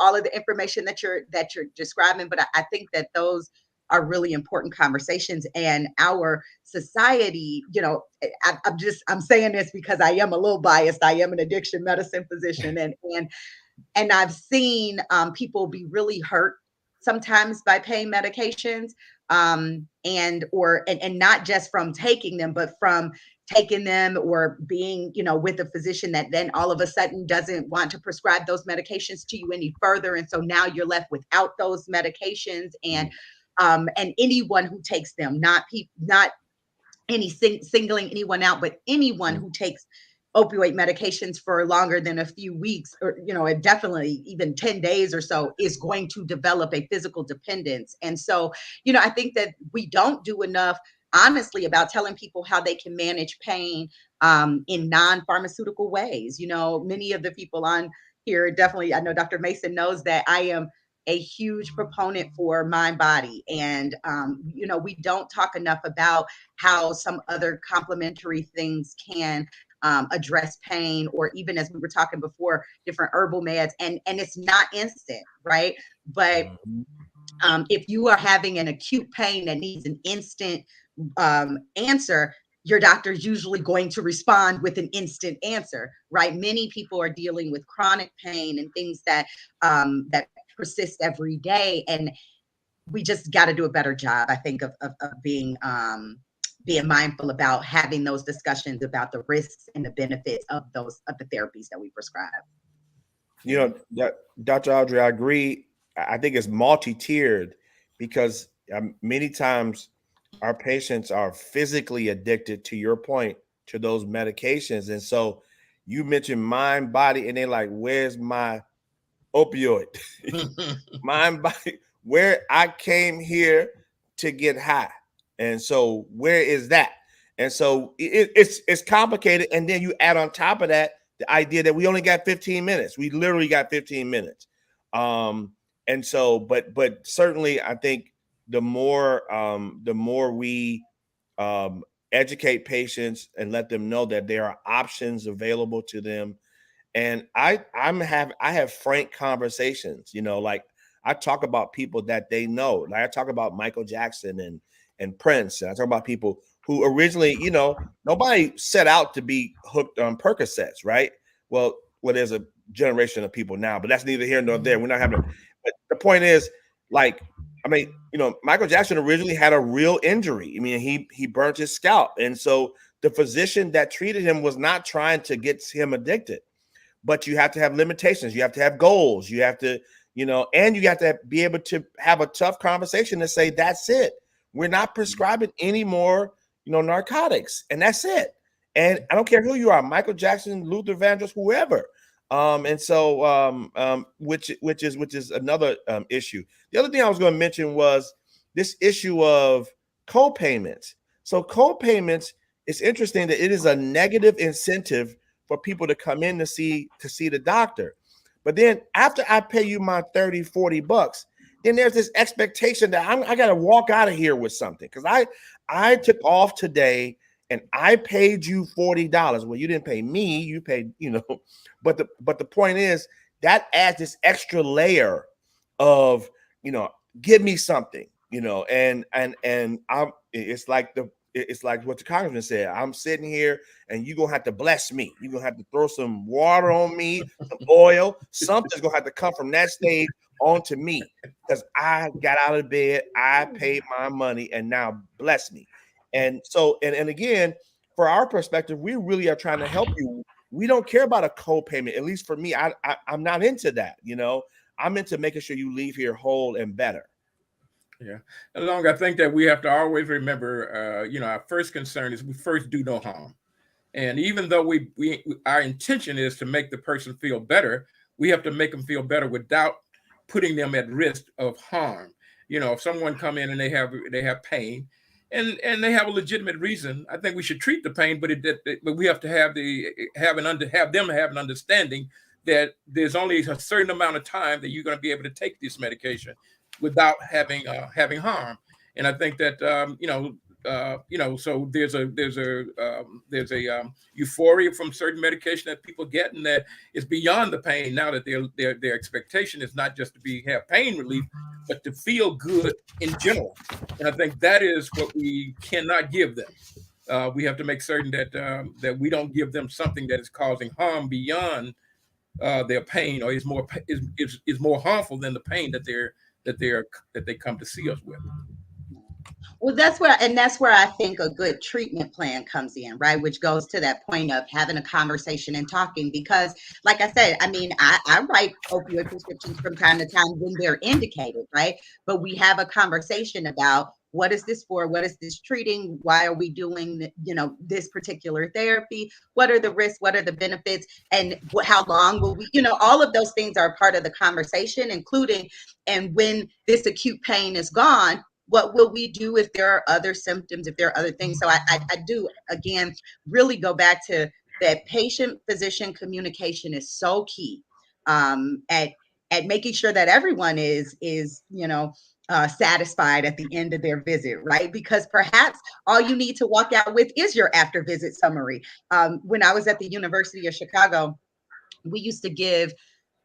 all of the information that you're describing. But I think that those are really important conversations, and our society, I'm saying this because I am a little biased. I am an addiction medicine physician, and I've seen people be really hurt sometimes by pain medications, and not just from taking them, but from taking them or being, with a physician that then all of a sudden doesn't want to prescribe those medications to you any further. And so now you're left without those medications, and anyone who takes them, not singling anyone out, but anyone who takes opioid medications for longer than a few weeks, or definitely even 10 days or so, is going to develop a physical dependence. And so I think that we don't do enough, honestly, about telling people how they can manage pain in non-pharmaceutical ways. Many of the people on here, definitely, I know Dr. Mason knows that I am a huge proponent for mind body, and we don't talk enough about how some other complementary things can address pain, or even, as we were talking before, different herbal meds, and it's not instant, right? But if you are having an acute pain that needs an instant answer, your doctor is usually going to respond with an instant answer, right? Many people are dealing with chronic pain and things that persist every day, and we just got to do a better job, I think, of being mindful about having those discussions about the risks and the benefits of the therapies that we prescribe. Dr. Audrey, I agree. I think it's multi-tiered, because many times our patients are physically addicted, to your point, to those medications. And so you mentioned mind, body, and they're like, where's my opioid? Mind, body, where I came here to get high. And so where is that? And so it's complicated. And then you add on top of that the idea that we only got 15 minutes. We literally got 15 minutes. And so, but certainly I think the more we educate patients and let them know that there are options available to them. And I have frank conversations, like I talk about people that they know. Like I talk about Michael Jackson and Prince. And I talk about people who originally, nobody set out to be hooked on Percocets, right? Well, there's a generation of people now, but that's neither here nor there. We're not having. But the point is, like, I mean, Michael Jackson originally had a real injury. I mean, he burnt his scalp, and so the physician that treated him was not trying to get him addicted. But you have to have limitations. You have to have goals. You have to, and you have to be able to have a tough conversation to say, that's it. We're not prescribing any more, narcotics, and that's it. And I don't care who you are, Michael Jackson, Luther Vandross, whoever. And so, which is another issue. The other thing I was going to mention was this issue of co-payments. So co-payments, it's interesting that it is a negative incentive for people to come in to see the doctor. But then after I pay you my $30-$40, then there's this expectation that I got to walk out of here with something because I took off today and I paid you $40. Well, you didn't pay me, you paid, but the point is that adds this extra layer of, give me something, and it's like what the congressman said. I'm sitting here and you're going to have to bless me. You're going to have to throw some water on me, some oil. Something's going to have to come from that stage onto me because I got out of bed. I paid my money and now bless me. And so, and again, for our perspective, we really are trying to help you. We don't care about a co-payment. At least for me, I'm not into that. I'm into making sure you leave here whole and better. Yeah. Along, I think that we have to always remember, our first concern is we first do no harm. And even though our intention is to make the person feel better, we have to make them feel better without putting them at risk of harm. If someone come in and they have pain and they have a legitimate reason, I think we should treat the pain, but we have to have them have an understanding that there's only a certain amount of time that you're going to be able to take this medication without having harm. And I think that so there's a euphoria from certain medication that people get, and that is beyond the pain. Now that their expectation is not just to have pain relief, but to feel good in general. And I think that is what we cannot give them. We have to make certain that we don't give them something that is causing harm beyond their pain, or is more harmful than the pain that they come to see us with. Well, that's where I think a good treatment plan comes in, right? Which goes to that point of having a conversation and talking, because like I said, I mean, I write opioid prescriptions from time to time when they're indicated, right? But we have a conversation about what is this for? What is this treating? Why are we doing, this particular therapy? What are the risks? What are the benefits? And how long will we, all of those things are part of the conversation, including, and when this acute pain is gone, what will we do if there are other symptoms, if there are other things? So I do, again, really go back to that patient-physician communication is so key at making sure that everyone is satisfied at the end of their visit, right? Because perhaps all you need to walk out with is your after-visit summary. When I was at the University of Chicago, we used to give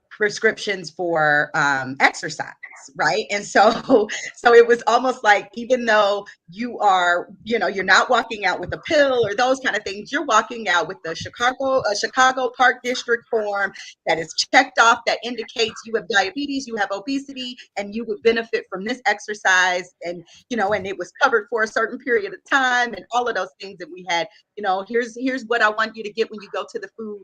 prescriptions for exercise, right? And so it was almost like, even though you are, you're not walking out with a pill or those kind of things, you're walking out with a Chicago Park District form that is checked off that indicates you have diabetes, you have obesity, and you would benefit from this exercise, and and it was covered for a certain period of time, and all of those things that we had. Here's what I want you to get when you go to the food,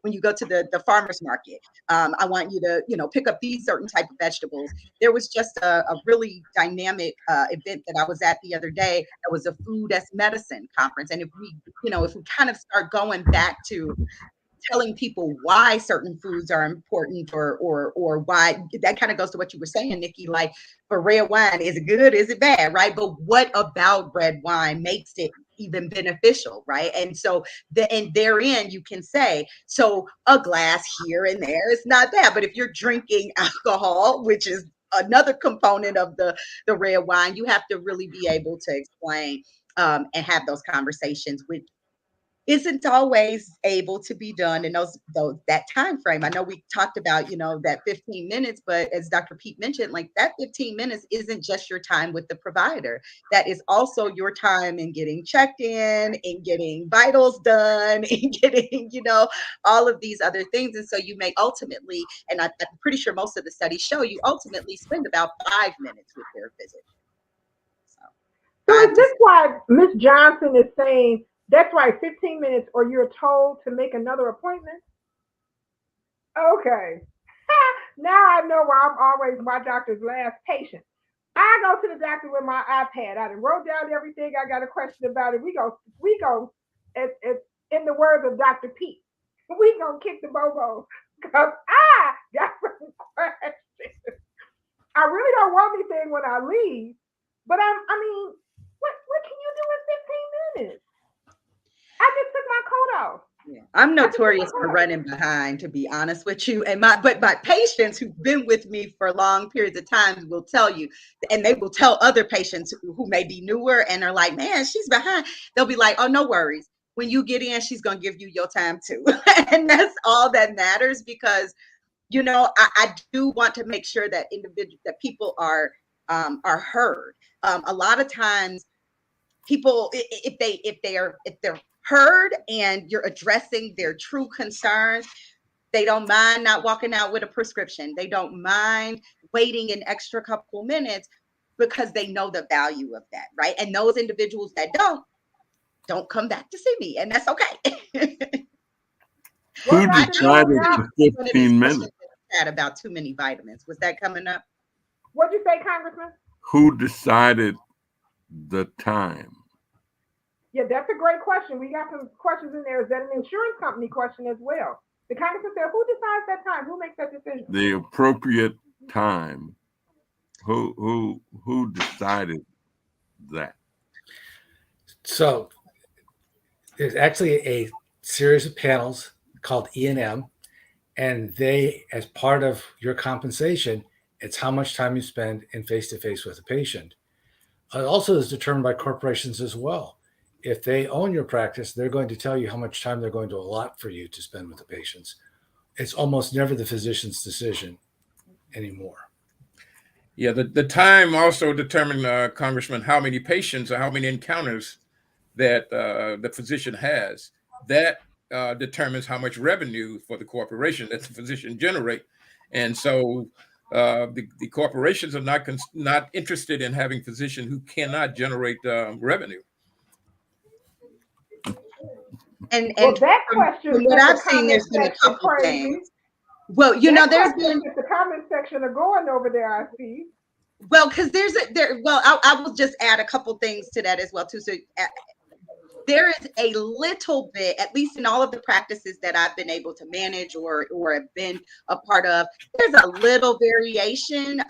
when you go to the farmer's market. I want you to, pick up these certain type of vegetables. There was just a really dynamic event that I was at the other day. It was a food as medicine conference. And if we kind of start going back to telling people why certain foods are important, or why, that kind of goes to what you were saying, Nikki, like, for red wine, is it good? Is it bad? Right? But what about red wine makes it even beneficial, right? And so and therein you can say, so a glass here and there is not bad. But if you're drinking alcohol, which is another component of the red wine, you have to really be able to explain and have those conversations, which isn't always able to be done in that time frame. I know we talked about, that 15 minutes, but as Dr. Pete mentioned, like that 15 minutes isn't just your time with the provider. That is also your time in getting checked in getting vitals done, in getting, all of these other things. And so you may ultimately, and I'm pretty sure most of the studies show, you ultimately spend about 5 minutes with their physician. So is this why Miss Johnson is saying that's right, 15 minutes, or you're told to make another appointment? Okay. Now I know why I'm always my doctor's last patient. I go to the doctor with my iPad. I done wrote down everything I got a question about it. We go, it's in the words of Dr. Pete, we gonna kick the bobos because I got some questions. I really don't want anything when I leave, but I mean, what can you do in 15 minutes? I just took my coat off. Yeah, I'm notorious for running behind, to be honest with you. And my patients who've been with me for long periods of time will tell you, and they will tell other patients who may be newer and are like, man, she's behind. They'll be like, oh, no worries. When you get in, she's going to give you your time too. And that's all that matters, because, I do want to make sure that people are heard. A lot of times people, if they're heard and you're addressing their true concerns, they don't mind not walking out with a prescription. They don't mind waiting an extra couple minutes because they know the value of that, right? And those individuals that don't come back to see me, and that's okay. Who decided for 15 minutes? Had about too many vitamins. Was that coming up? What'd you say, Congressman? Who decided the time? Yeah, that's a great question. We got some questions in there. Is that an insurance company question as well? The Congressman said, who decides that time? Who makes that decision? The appropriate time. Who decided that? So there's actually a series of panels called E&M, and they, as part of your compensation, it's how much time you spend in face-to-face with a patient. It also is determined by corporations as well. If they own your practice, they're going to tell you how much time they're going to allot for you to spend with the patients. It's almost never the physician's decision anymore. Yeah, the time also determines, Congressman, how many patients or how many encounters that the physician has. That determines how much revenue for the corporation that the physician generate. And so the corporations are not interested in having physicians who cannot generate revenue. And that question, from what I've seen, there's been a couple things. Well, there's been the comment section are going over there, I see. Well, because I will just add a couple things to that as well too. So there is a little bit, at least in all of the practices that I've been able to manage or have been a part of, there's a little variation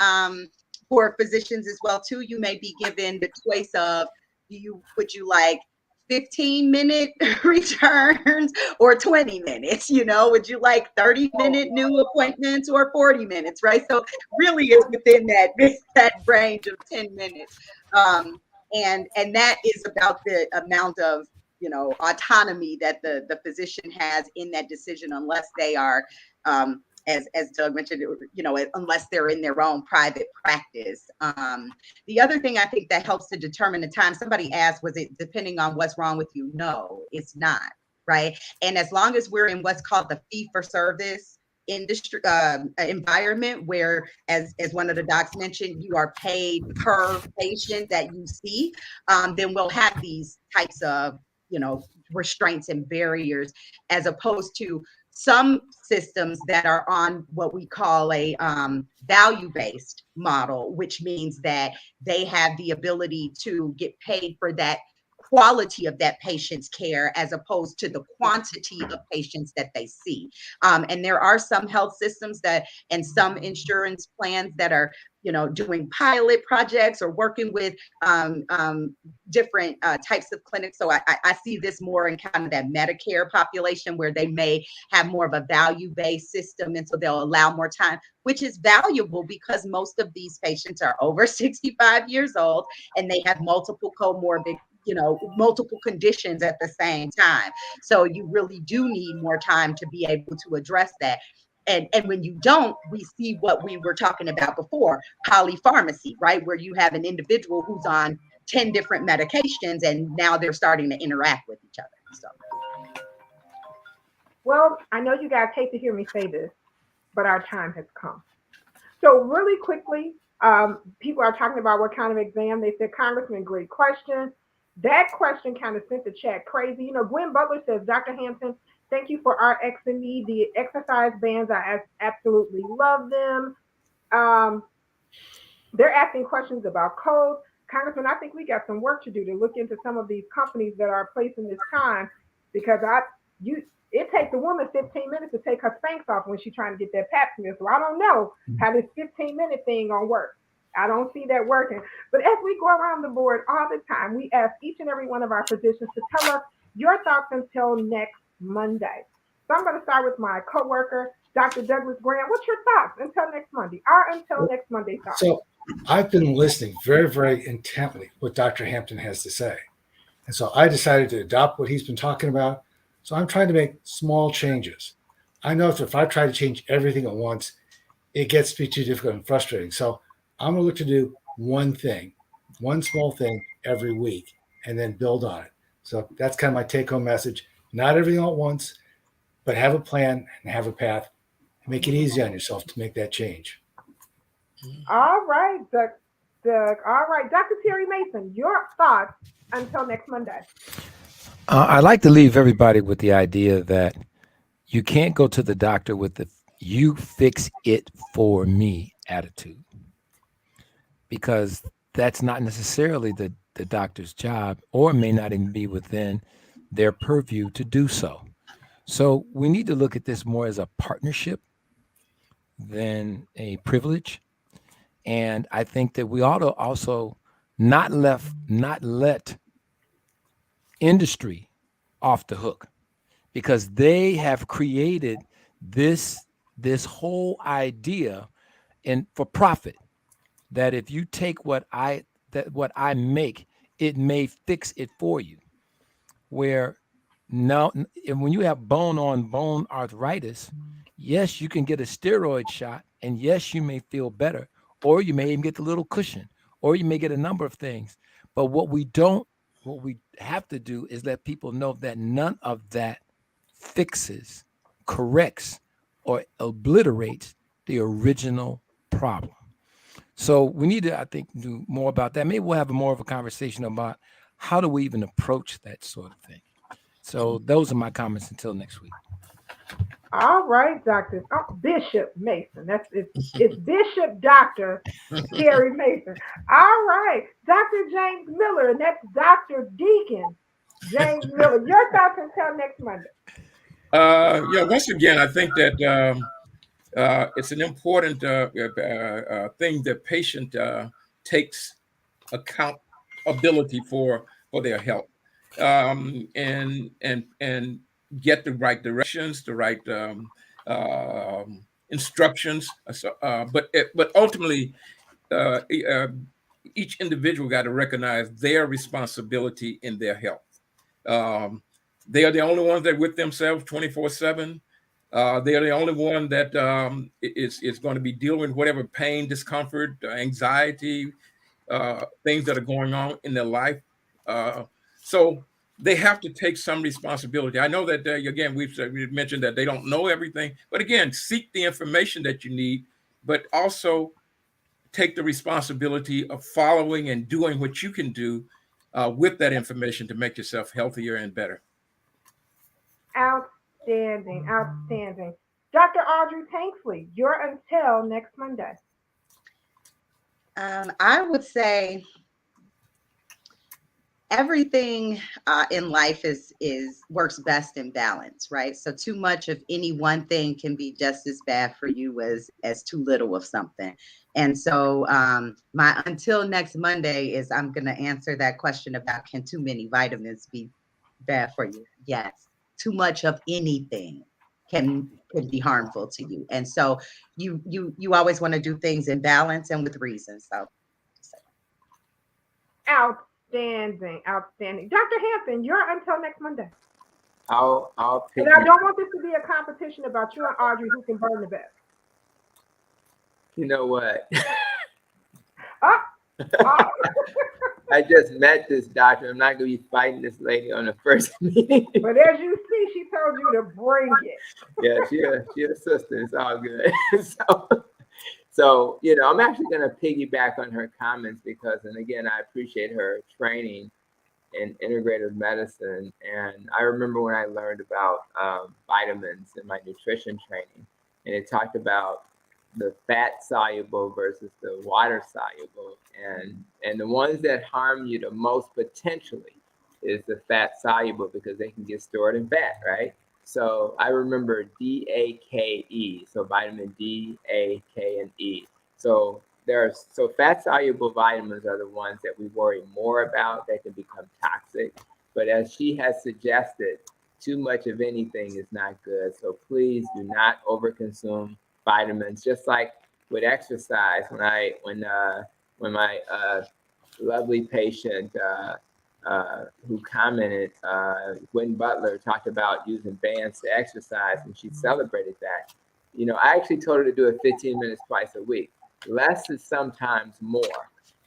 for physicians as well too. You may be given the choice of, would you like 15-minute returns or 20 minutes? Would you like 30-minute new appointments or 40 minutes, right? So really it's within that range of 10 minutes. And that is about the amount of, autonomy that the physician has in that decision, unless they are, as Doug mentioned, unless they're in their own private practice. The other thing I think that helps to determine the time, somebody asked, was it depending on what's wrong with you? No, it's not, right? And as long as we're in what's called the fee-for-service industry environment, where as one of the docs mentioned, you are paid per patient that you see, then we'll have these types of restraints and barriers, as opposed to some systems that are on what we call a value-based model, which means that they have the ability to get paid for that quality of that patient's care as opposed to the quantity of patients that they see. And there are some health systems that and some insurance plans that are, you know, doing pilot projects or working with different types of clinics. So I see this more in kind of that Medicare population where they may have more of a value-based system. And so they'll allow more time, which is valuable because most of these patients are over 65 years old and they have multiple comorbid, you know, multiple conditions at the same time. So you really do need more time to be able to address that. And when you don't, we see what we were talking about before, polypharmacy, right? Where you have an individual who's on 10 different medications and now they're starting to interact with each other. So, Well, I know you guys hate to hear me say this, but our time has come. So really quickly, people are talking about what kind of exam. They said, Congressman, great question. That question kind of sent the chat crazy. You know, Gwen Butler says, Dr. Hampton, thank you for RX and me. The exercise bands, I absolutely love them. They're asking questions about codes. Congressman, I think we got some work to do to look into some of these companies that are placing this time because it takes a woman 15 minutes to take her Spanx off when she's trying to get that pap smear. So I don't know how this 15-minute thing gonna work. I don't see that working. But as we go around the board all the time, we ask each and every one of our physicians to tell us your thoughts until next Monday. So I'm going to start with my coworker, Dr. Douglas Graham. What's your thoughts until next Monday? Our until next Monday thoughts. So I've been listening very, very intently what Dr. Hampton has to say. And so I decided to adopt what he's been talking about. So I'm trying to make small changes. I know if I try to change everything at once, it gets to be too difficult and frustrating. So I'm going to look to do one thing, one small thing every week, and then build on it. So that's kind of my take-home message. Not everything all at once, but have a plan and have a path. And make it easy on yourself to make that change. All right, Doug. All right, Dr. Terry Mason, your thoughts until next Monday. I like to leave everybody with the idea that you can't go to the doctor with the "you fix it for me" attitude, because that's not necessarily the doctor's job, or may not even be within their purview to do so. So we need to look at this more as a partnership than a privilege. And I think that we ought to also not let industry off the hook, because they have created this whole idea for profit, that if you take what I make, it may fix it for you. Where now, and when you have bone on bone arthritis, yes, you can get a steroid shot, and yes, you may feel better, or you may even get the little cushion, or you may get a number of things. But what we have to do is let people know that none of that fixes, corrects, or obliterates the original problem. So we need to, I think, do more about that. Maybe we'll have more of a conversation about how do we even approach that sort of thing. So those are my comments until next week. All right, Dr. Bishop Mason. It's Bishop Dr. Terry Mason. All right, Dr. James Miller, and that's Dr. Deacon James Miller. Your thoughts until next Monday. Yeah, once again, I think that it's an important thing that patient takes accountability for their health, and get the right directions, the right instructions. But ultimately, each individual got to recognize their responsibility in their health. They are the only ones that with themselves 24/7. They are the only one that is going to be dealing with whatever pain, discomfort, anxiety, things that are going on in their life. So they have to take some responsibility. I know that, again, we've mentioned that they don't know everything, but again, seek the information that you need, but also take the responsibility of following and doing what you can do with that information to make yourself healthier and better. Outstanding. Dr. Audrey Tanksley, you're until next Monday. I would say everything in life is works best in balance, right? So too much of any one thing can be just as bad for you as too little of something. And so my until next Monday is I'm going to answer that question about can too many vitamins be bad for you? Yes, too much of anything can be harmful to you. And so you always want to do things in balance and with reason. So Outstanding, outstanding. Dr. Hampton, you're until next Monday. I'll pick And I you. don't want this to be a competition about you and Audrey who can burn the best. You know what? Oh, oh. I just met this doctor. I'm not gonna be fighting this lady on the first meeting. But as you see, she told you to bring it. Yeah, she a sister. It's all good. So, I'm actually gonna piggyback on her comments because, and again, I appreciate her training in integrative medicine. And I remember when I learned about vitamins in my nutrition training, and it talked about the fat soluble versus the water soluble, and the ones that harm you the most potentially is the fat soluble because they can get stored in fat, right? So I remember DAKE, so vitamin D, A, K, and E. So fat soluble vitamins are the ones that we worry more about that can become toxic. But as she has suggested, too much of anything is not good. So please do not overconsume vitamins. Just like with exercise, when my lovely patient who commented, Gwen Butler, talked about using bands to exercise, and she celebrated that. I actually told her to do it 15 minutes twice a week. Less is sometimes more.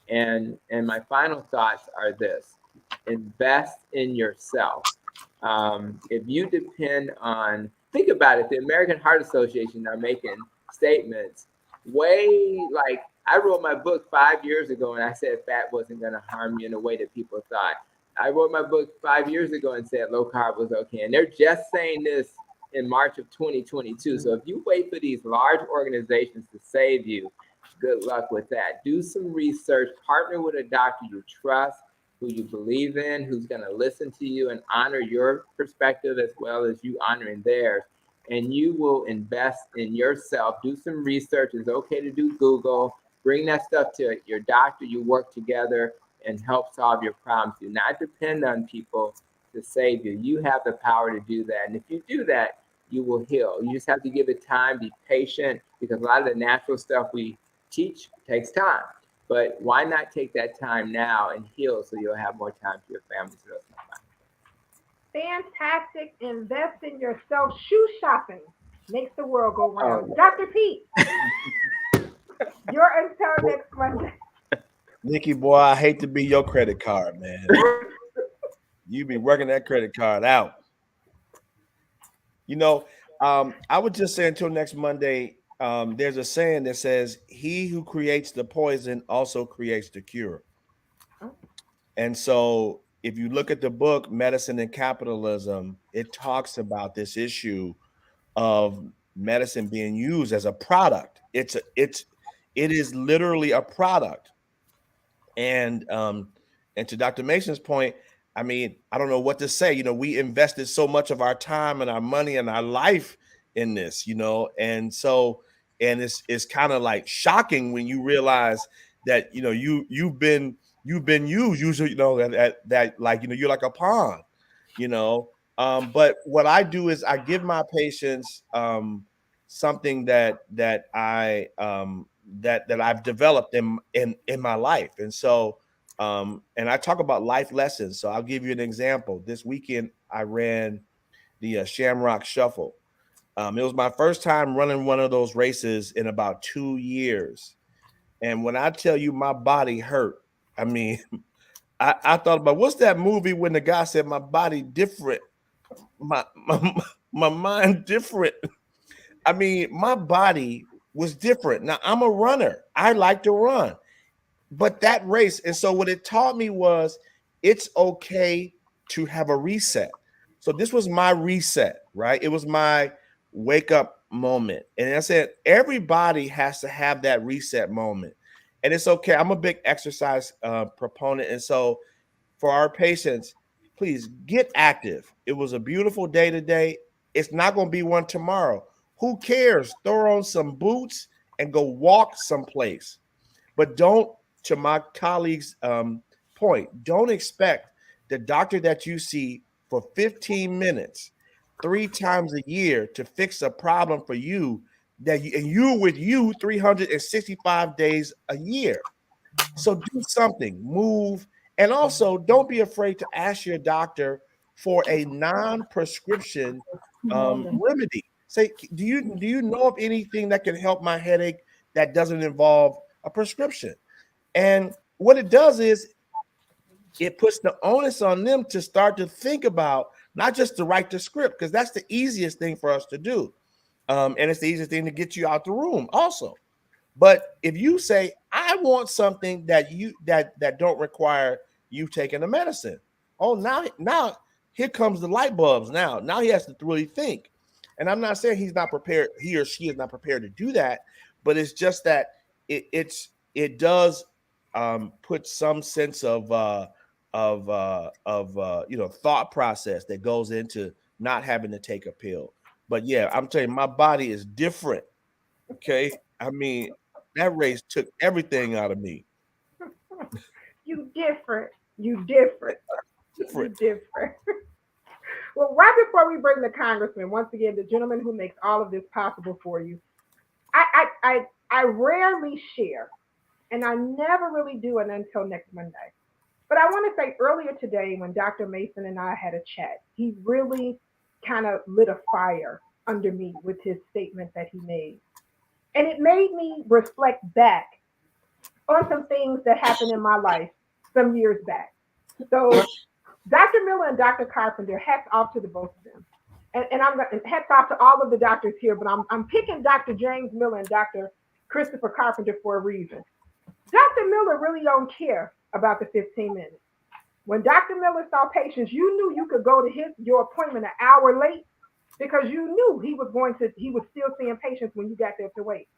And my final thoughts are this: invest in yourself. If you depend on, think about it, the American Heart Association are making statements way like, I wrote my book 5 years ago and I said fat wasn't going to harm you in the way that people thought. I wrote my book 5 years ago and said low carb was okay. And they're just saying this in March of 2022. So if you wait for these large organizations to save you, good luck with that. Do some research, partner with a doctor you trust, who you believe in, who's going to listen to you and honor your perspective as well as you honoring theirs. And you will invest in yourself. Do some research. It's okay to do Google. Bring that stuff to your doctor. You work together and help solve your problems. Do not depend on people to save you. You have the power to do that. And if you do that, you will heal. You just have to give it time, be patient, because a lot of the natural stuff we teach takes time. But why not take that time now and heal so you'll have more time for your family? Fantastic. Invest in yourself. Shoe shopping makes the world go round. Oh. Dr. Pete, you're until next Monday. Nikki, boy, I hate to be your credit card, man. You be working that credit card out. I would just say until next Monday, there's a saying that says, he who creates the poison also creates the cure. And so if you look at the book, Medicine and Capitalism, it talks about this issue of medicine being used as a product. It is literally a product. And to Dr. Mason's point, I mean, I don't know what to say. We invested so much of our time and our money and our life in this, and so, and it's kind of like shocking when you realize that you've been used. Usually, that like you're like a pawn, But what I do is I give my patients something that I've developed in my life, and so. And I talk about life lessons. So I'll give you an example. This weekend, I ran the Shamrock Shuffle. It was my first time running one of those races in about 2 years. And when I tell you my body hurt, I mean, I thought about, what's that movie when the guy said my body different, my mind different. I mean, my body was different. Now, I'm a runner. I like to run. But that race, and so what it taught me was it's okay to have a reset. So this was my reset, right? It was my wake up moment. And I said, everybody has to have that reset moment. And it's okay. I'm a big exercise proponent. And so for our patients, please get active. It was a beautiful day today. It's not going to be one tomorrow. Who cares? Throw on some boots and go walk someplace. But don't, to my colleague's point, don't expect the doctor that you see for 15 minutes 3 times a year to fix a problem for you and you're with you 365 days a year. So do something, move, and also don't be afraid to ask your doctor for a non-prescription remedy. Say, do you know of anything that can help my headache that doesn't involve a prescription? And what it does is it puts the onus on them to start to think about not just to write the script, because that's the easiest thing for us to do. And it's the easiest thing to get you out the room also. But if you say, I want something that don't require you taking the medicine. Oh, now here comes the light bulbs. Now he has to really think. And I'm not saying he's not prepared, he or she is not prepared to do that, but it's just that it does put some sense of thought process that goes into not having to take a pill. But yeah, I'm telling you, my body is different. Okay. I mean, that race took everything out of me. You different. You different. You Different. different. Well, right before we bring the congressman, once again, the gentleman who makes all of this possible for you, I rarely share, and I never really do it until next Monday. But I want to say earlier today, when Dr. Mason and I had a chat, he really kind of lit a fire under me with his statement that he made. And it made me reflect back on some things that happened in my life some years back. So Dr. Miller and Dr. Carpenter, hats off to the both of them. And I'm hats off to all of the doctors here, but I'm picking Dr. James Miller and Dr. Christopher Carpenter for a reason. Dr. Miller really don't care about the 15 minutes. When Dr. Miller saw patients, you knew you could go to your appointment an hour late because you knew he was still seeing patients when you got there to wait.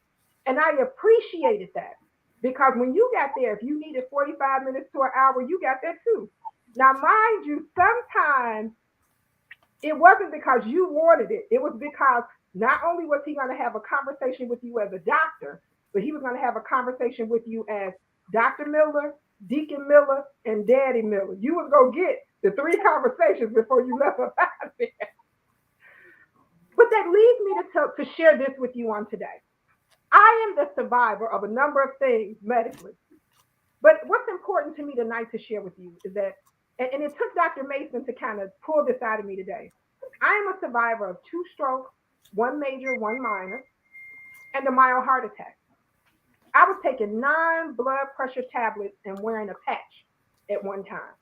And I appreciated that because when you got there, if you needed 45 minutes to an hour, you got there too. Now, mind you, sometimes it wasn't because you wanted it. It was because not only was he going to have a conversation with you as a doctor, but he was going to have a conversation with you as Dr. Miller, Deacon Miller, and Daddy Miller. You was going to get the 3 conversations before you left up out of there. But that leads me to share this with you on today. I am the survivor of a number of things medically. But what's important to me tonight to share with you is that, and it took Dr. Mason to kind of pull this out of me today. I am a survivor of 2 strokes, 1 major, 1 minor, and a mild heart attack. I was taking 9 blood pressure tablets and wearing a patch at one time.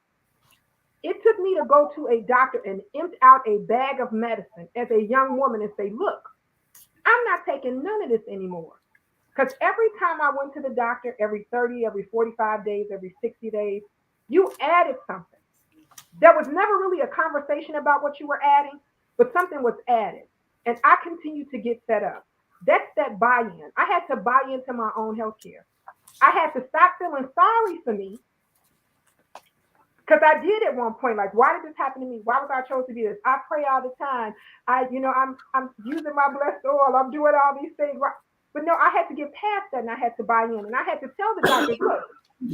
It took me to go to a doctor and empty out a bag of medicine as a young woman and say, look, I'm not taking none of this anymore. Because every time I went to the doctor, every 30, every 45 days, every 60 days, you added something. There was never really a conversation about what you were adding, but something was added. And I continued to get fed up. That's that buy-in. I had to buy into my own healthcare. I had to stop feeling sorry for me. Because I did at one point, like, why did this happen to me? Why was I chosen to be this? I pray all the time. I'm using my blessed oil. I'm doing all these things. But no, I had to get past that and I had to buy in. And I had to tell the doctors, look,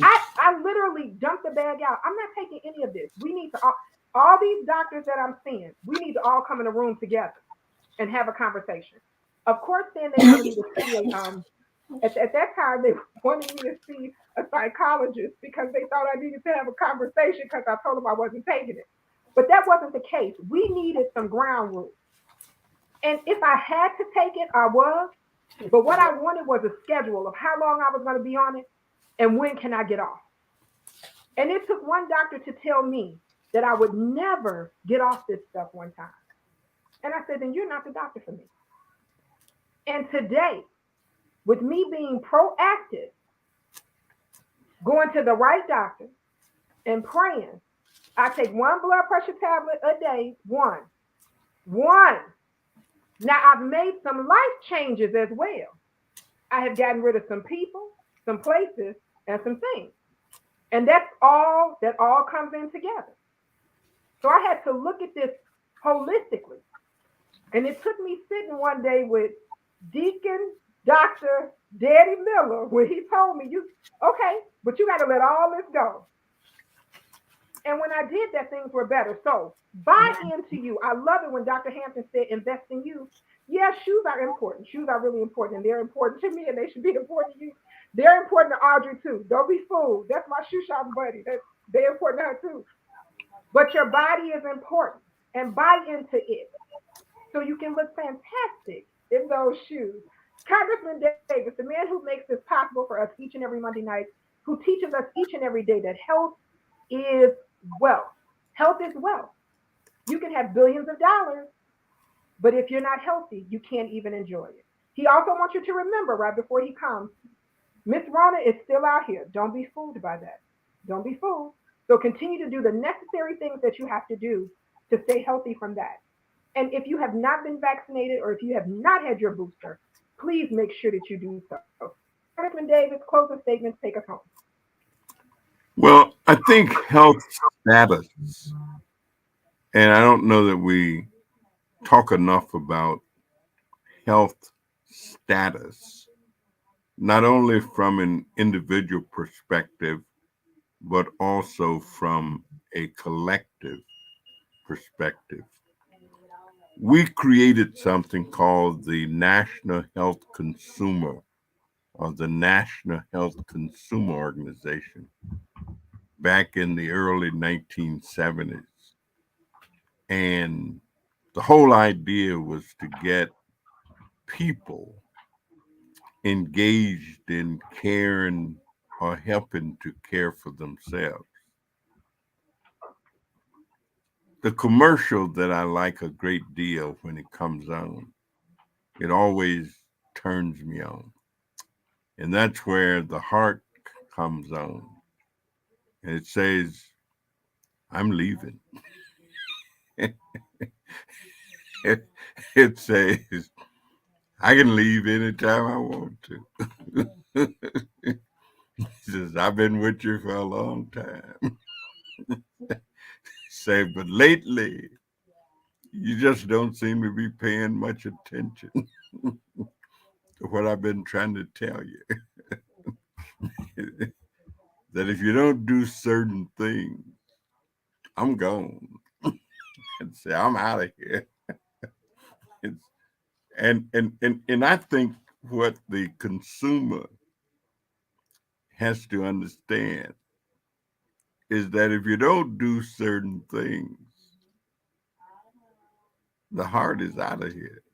I literally dumped the bag out. I'm not taking any of this. We need to, all these doctors that I'm seeing, we need to all come in a room together and have a conversation. Of course, then they wanted me to see at that time, they wanted me to see a psychologist because they thought I needed to have a conversation because I told them I wasn't taking it. But that wasn't the case. We needed some ground rules. And if I had to take it, I was. But what I wanted was a schedule of how long I was going to be on it and when can I get off. And it took one doctor to tell me that I would never get off this stuff one time. And I said, then you're not the doctor for me. And today, with me being proactive, going to the right doctor and praying, I take 1 blood pressure tablet a day, one. Now I've made some life changes as well. I have gotten rid of some people, some places, and some things. And that's all that all comes in together. So I had to look at this holistically. And it took me sitting one day with Deacon Dr. Daddy Miller when he told me, you okay, but you got to let all this go. And when I did that, things were better. So buy into you. I love it when Dr. Hampton said, invest in you. Yeah, shoes are important. Shoes are really important, and they're important to me, and they should be important to you. They're important to Audrey too. Don't be fooled. That's my shoe shop buddy. They're important to her too. But your body is important, and buy into it so you can look fantastic in those shoes. Congressman Davis, the man who makes this possible for us each and every Monday night, who teaches us each and every day that health is wealth. Health is wealth. You can have billions of dollars, but if you're not healthy, you can't even enjoy it. He also wants you to remember right before he comes, Miss Rona is still out here. Don't be fooled by that. Don't be fooled. So continue to do the necessary things that you have to do to stay healthy from that. And if you have not been vaccinated or if you have not had your booster, please make sure that you do so. Congressman Davis, closing statements, take us home. Well, I think health status, and I don't know that we talk enough about health status, not only from an individual perspective, but also from a collective perspective. We created something called the National Health Consumer or the National Health Consumer Organization back in the early 1970s. And the whole idea was to get people engaged in caring or helping to care for themselves. The commercial that I like a great deal when it comes on, it always turns me on. And that's where the heart comes on. And it says, I'm leaving. It says, I can leave anytime I want to. It says, I've been with you for a long time. Say, but lately, you just don't seem to be paying much attention to what I've been trying to tell you. That if you don't do certain things, I'm gone. And say, I'm out of here. It's, and I think what the consumer has to understand is that if you don't do certain things, the heart is out of here.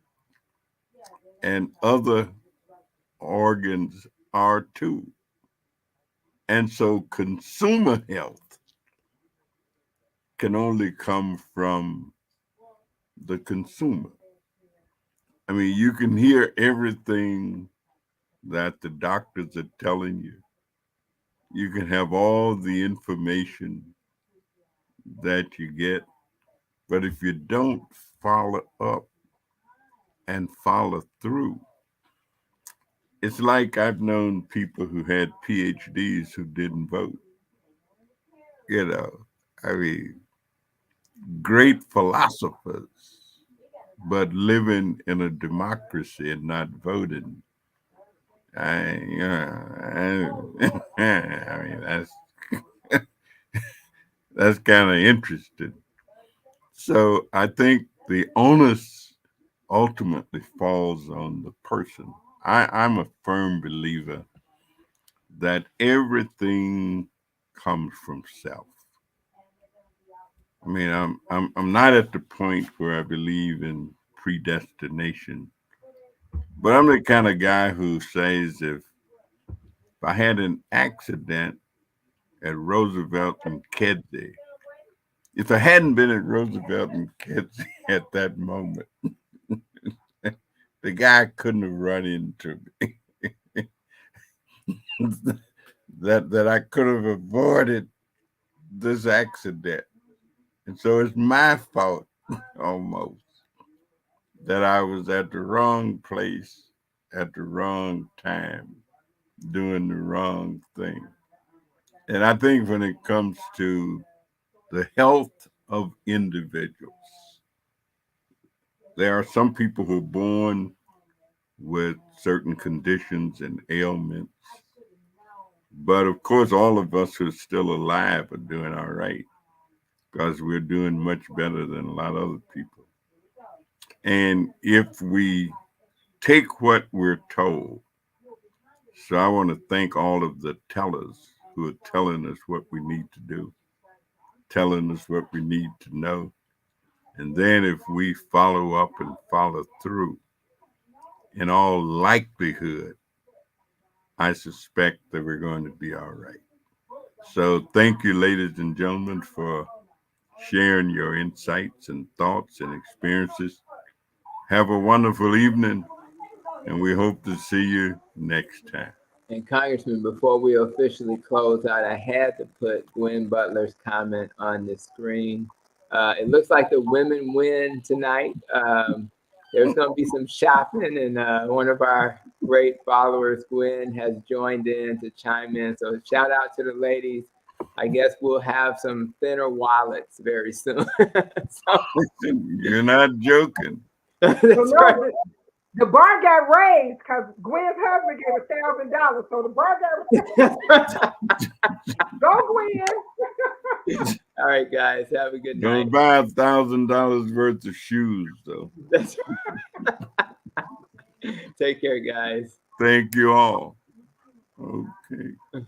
And other organs are too. And so consumer health can only come from the consumer. I mean, you can hear everything that the doctors are telling you. You can have all the information that you get, but if you don't follow up and follow through, it's like I've known people who had PhDs who didn't vote. You know, I mean, great philosophers, but living in a democracy and not voting. I mean, that's kind of interesting. So I think the onus ultimately falls on the person. I'm a firm believer that everything comes from self. I mean, I'm not at the point where I believe in predestination, but I'm the kind of guy who says if I had an accident at Roosevelt and Kedzie, if I hadn't been at Roosevelt and Kedzie at that moment, the guy couldn't have run into me. that I could have avoided this accident. And so it's my fault almost that I was at the wrong place at the wrong time, doing the wrong thing. And I think when it comes to the health of individuals, there are some people who are born with certain conditions and ailments. But of course, all of us who are still alive are doing all right because we're doing much better than a lot of other people. And if we take what we're told, so I want to thank all of the tellers who are telling us what we need to do, telling us what we need to know. And then if we follow up and follow through, in all likelihood, I suspect that we're going to be all right. So thank you, ladies and gentlemen, for sharing your insights and thoughts and experiences. Have a wonderful evening, and we hope to see you next time. And Congressman, before we officially close out, I had to put Gwen Butler's comment on the screen. It looks like the women win tonight. There's going to be some shopping, and one of our great followers, Gwen, has joined in to chime in. So shout out to the ladies. I guess we'll have some thinner wallets very soon. So, You're not joking. that's So no, right. the bar got raised because Gwen's husband gave $1,000. So the bar got go Gwen. All right, guys, have a good Don't night. buy $1,000 worth of shoes, though. That's Take care, guys. Thank you all. Okay.